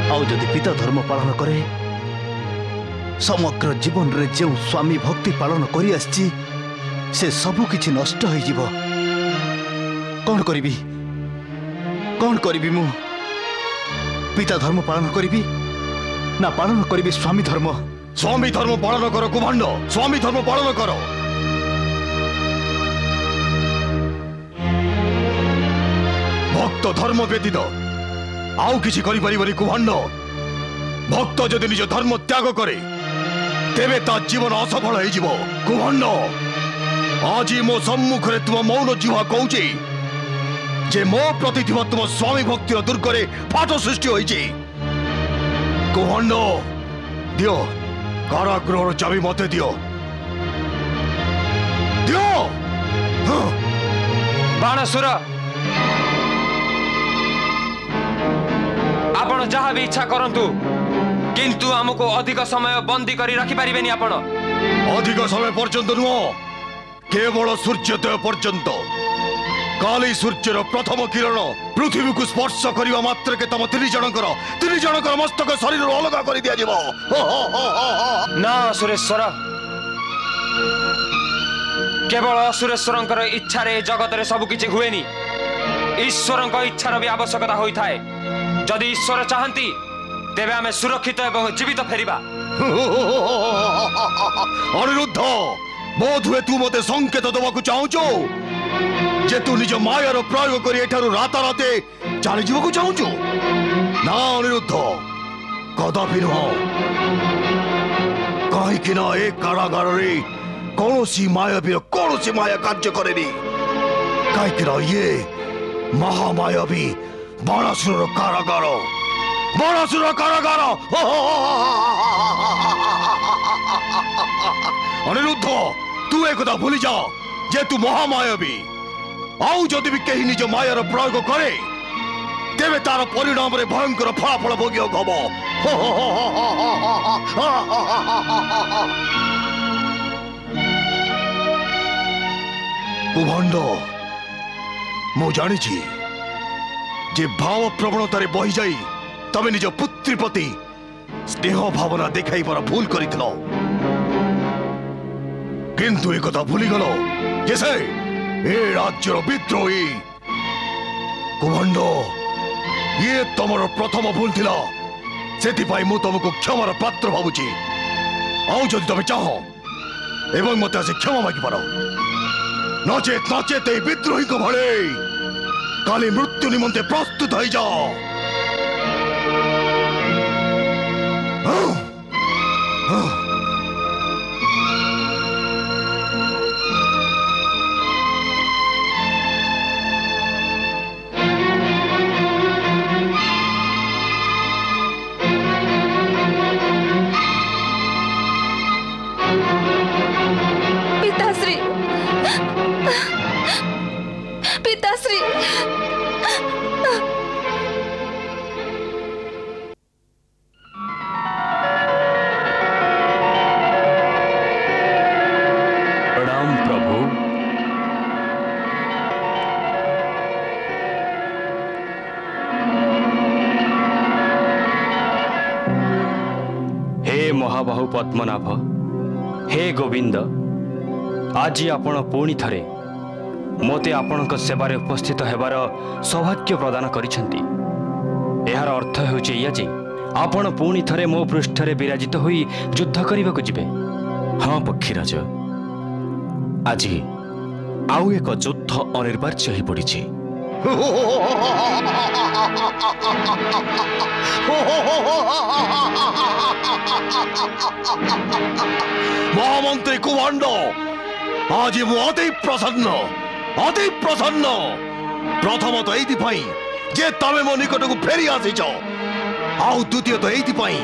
आउ जदि पिता धर्म पालन करे समग्र जीवन रे जो स्वामी भक्ति पालन करी आछि से सबु किछि नष्ट होई जीवो। कोन करिबी, कोन करिबी मु? पिता धर्म पालन करिबी ना पालन करिबी स्वामी धर्म? स्वामी धर्म पालन करो कुभांड, स्वामी धर्म पालन करो। भक्त धर्म व्यतीत आउ किछि करि परिबनि कुभांड भक्त जदि निज धर्म त्याग करे तेबे ता जीवन असफल हो जिवो कुभांड आज मो सम्मुख रे तुम मौन जुहा कहूची जे मो प्रति थिबा तुम स्वामी भक्तिर दुर्गरे फाट सृष्टि होईची कुभांड दियो कारागृहर चाबी मते दियो दियो बाणासुर आपण जहाँ भी इच्छा करंतु किंतु हमको अधिक समय बंदी करी रखि पारिबेनी आपण अधिक समय पर्यंत नुह केवल सूर्योदय पर्यंत काली सूर्यर प्रथम किरण पृथ्वी को स्पर्श करने मात्र के तम तीन जनकर मस्तक शरीर अलग कर दिया जीवो ना सुरेश्वर केवल सुरेश्वर इच्छा रे जगत रे सब किछि हुएनी ईश्वर इच्छार भी आवश्यकता होता है जदि ईश्वर चाहती तेबे आमे सुरक्षित एवं जीवित फेरिबा अनिरुद्ध बोध हुए तू मते संकेत देवाकू चाहूचो जे तू निज मायार प्रयोग करी एठारु राताराते चली जीवकू चाहूचो ना अनिरुद्ध कदापि नुह कहीं ना ए कारागार रे कौनसी मायावीर कौनसी माया कार्य करेनी कहीं ये महामायावी बाणासुर कारागार अनिरुद्ध तू एक भूली जा जे तू महामायावी आउ जदि भी कहीं निज मायार प्रयोग करे तेबे तार परिणाम रे भयंकर फलाफल भोग्य हब कुभांड मु जानी जे भाव प्रवणतार बही जाई तमे निज पुत्री प्रति स्नेह भावना देखाई पर भूल करितलो किंतु एक कथा भूली गलो जे से ए राज्यर विद्रोही कुभांड ये तमर प्रथम भूल थिला सेति पाई मु तुमको क्षमार पात्र भावुची आउ जदि तमे चाहो एवं मते आसे क्षमा मागी पारो नचेत ए विद्रोही को भले काली मृत्यु निमंते प्रस्तुत हो जाओ पिताश्री प्रणाम प्रभु। हे महाबाहु पद्मनाभ, हे गोविंद, आज आपण पुणी थरे मोते आपणक सेवारे उपस्थित हेबार सौभाग्य प्रदान करिसेंती। एहार अर्थ हेउचे या जे आपण पुणी थरे मो पृष्ठरे विराजित होई युद्ध करिबाकू जिबे। हाँ पक्षीराज, आज आउ एक युद्ध अनिर्वार्य ही पड़िछि। महामंत्री कुभांड, आज मु अति प्रसन्न प्रथम तो एइथिपाई जे तमे मो निकट को फेरी आसीछ, आउ द्वितीय तो एइथिपाई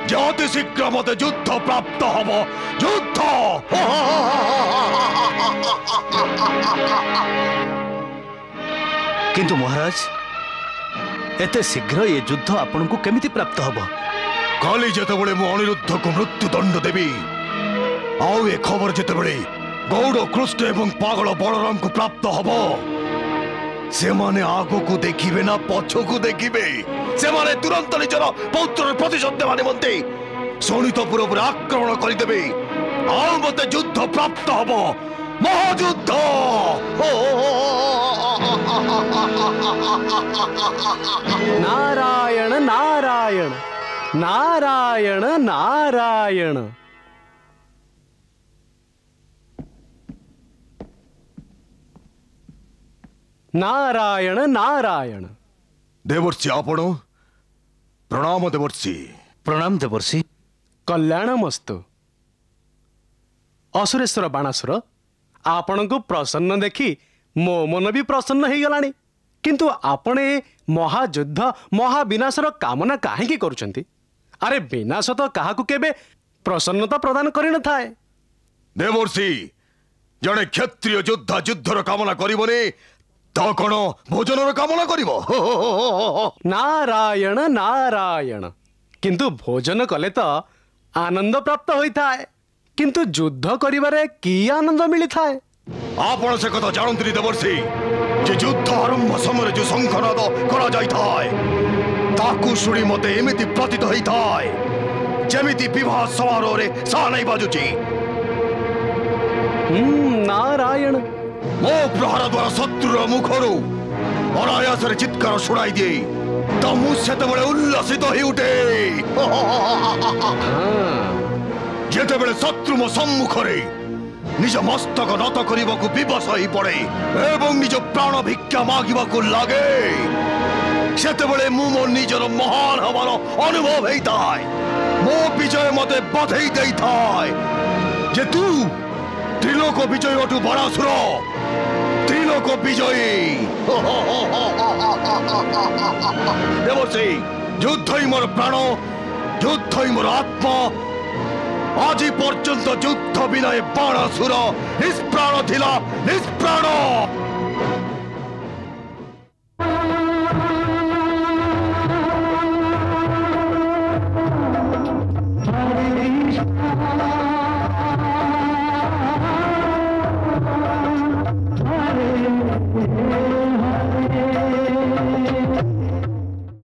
जे अति शीघ्र मते युद्ध प्राप्त हब। युद्ध किंतु महाराज, एते शीघ्र ये युद्ध आपन को केमिति प्राप्त हब? काली जेतेबेले मु अनिरुद्ध को मृत्यु दंड देबी, आउ ए खबर जेतेबेले गौड़ कृष्ण एवं पागल बलराम को प्राप्त हब, से माने आगो को देखिबे ना पछो को देखिबे, से माने तुरंत निजर पौत्र प्रतिशोध देवा निमंते शोणितपुर पर आक्रमण करिदेबे, आउ मते युद्ध प्राप्त हब। महायुद्ध नारायण नारायण नारायण नारायण। नारायण नारायण। देवर्षि आपण प्रणाम देवर्षि। प्रणाम देवर्षि। कल्याणमस्तु। असुरेश्वर बाणासुर आपण को प्रसन्न देखी मो मन भी प्रसन्न हो गलानी, किंतु आपण ए महायुद्ध महाविनाशर कामना काहेकि करूछंती? अरे विनाश तो काहाकू केबे प्रसन्नता प्रदान करि न थाए। देवर्षि जड़े क्षत्रिय योद्धा युद्धर कामना करिबने तो कौन भोजनर कामना करिबो? नारायण नारायण, किंतु भोजन कले तो आनंद प्राप्त होता है, किंतु युद्ध करिबारे की आनंद मिली थाए? आपण से कथा जानती देवर्षि जे युद्ध आरंभ समय जो शंखनाद करा जाय थाए ताकू शुणी मते एमिति प्रतीत होई थाए जेमिति विवाह समारोह रे सानै बाजुची। नारायण। मो प्रहार द्वारा शत्रुर मुखरु अनायास रे चित्कार शुणाई दिए तो मु सेतेबेले उल्लसित होई उठे। जेतेबेले शत्रु मो सम्मुखरे निज मस्तक नत करने विवश हो पड़े एवं निज प्राण भिक्षा मागिबाकू लागे सेतेबेले मु मो निजर महान हवार अनुभव होता है। मो विजय मते बधई देई थाए जे तू त्रिलोक विजय अटू बाणासुर त्रिलोक विजयी। देवर्षि युद्ध ही मोर प्राण युद्ध ही मोर आत्मा। आज पर्यंत युद्ध बिना बाणासुर निष्प्राण थिला निष्प्राण।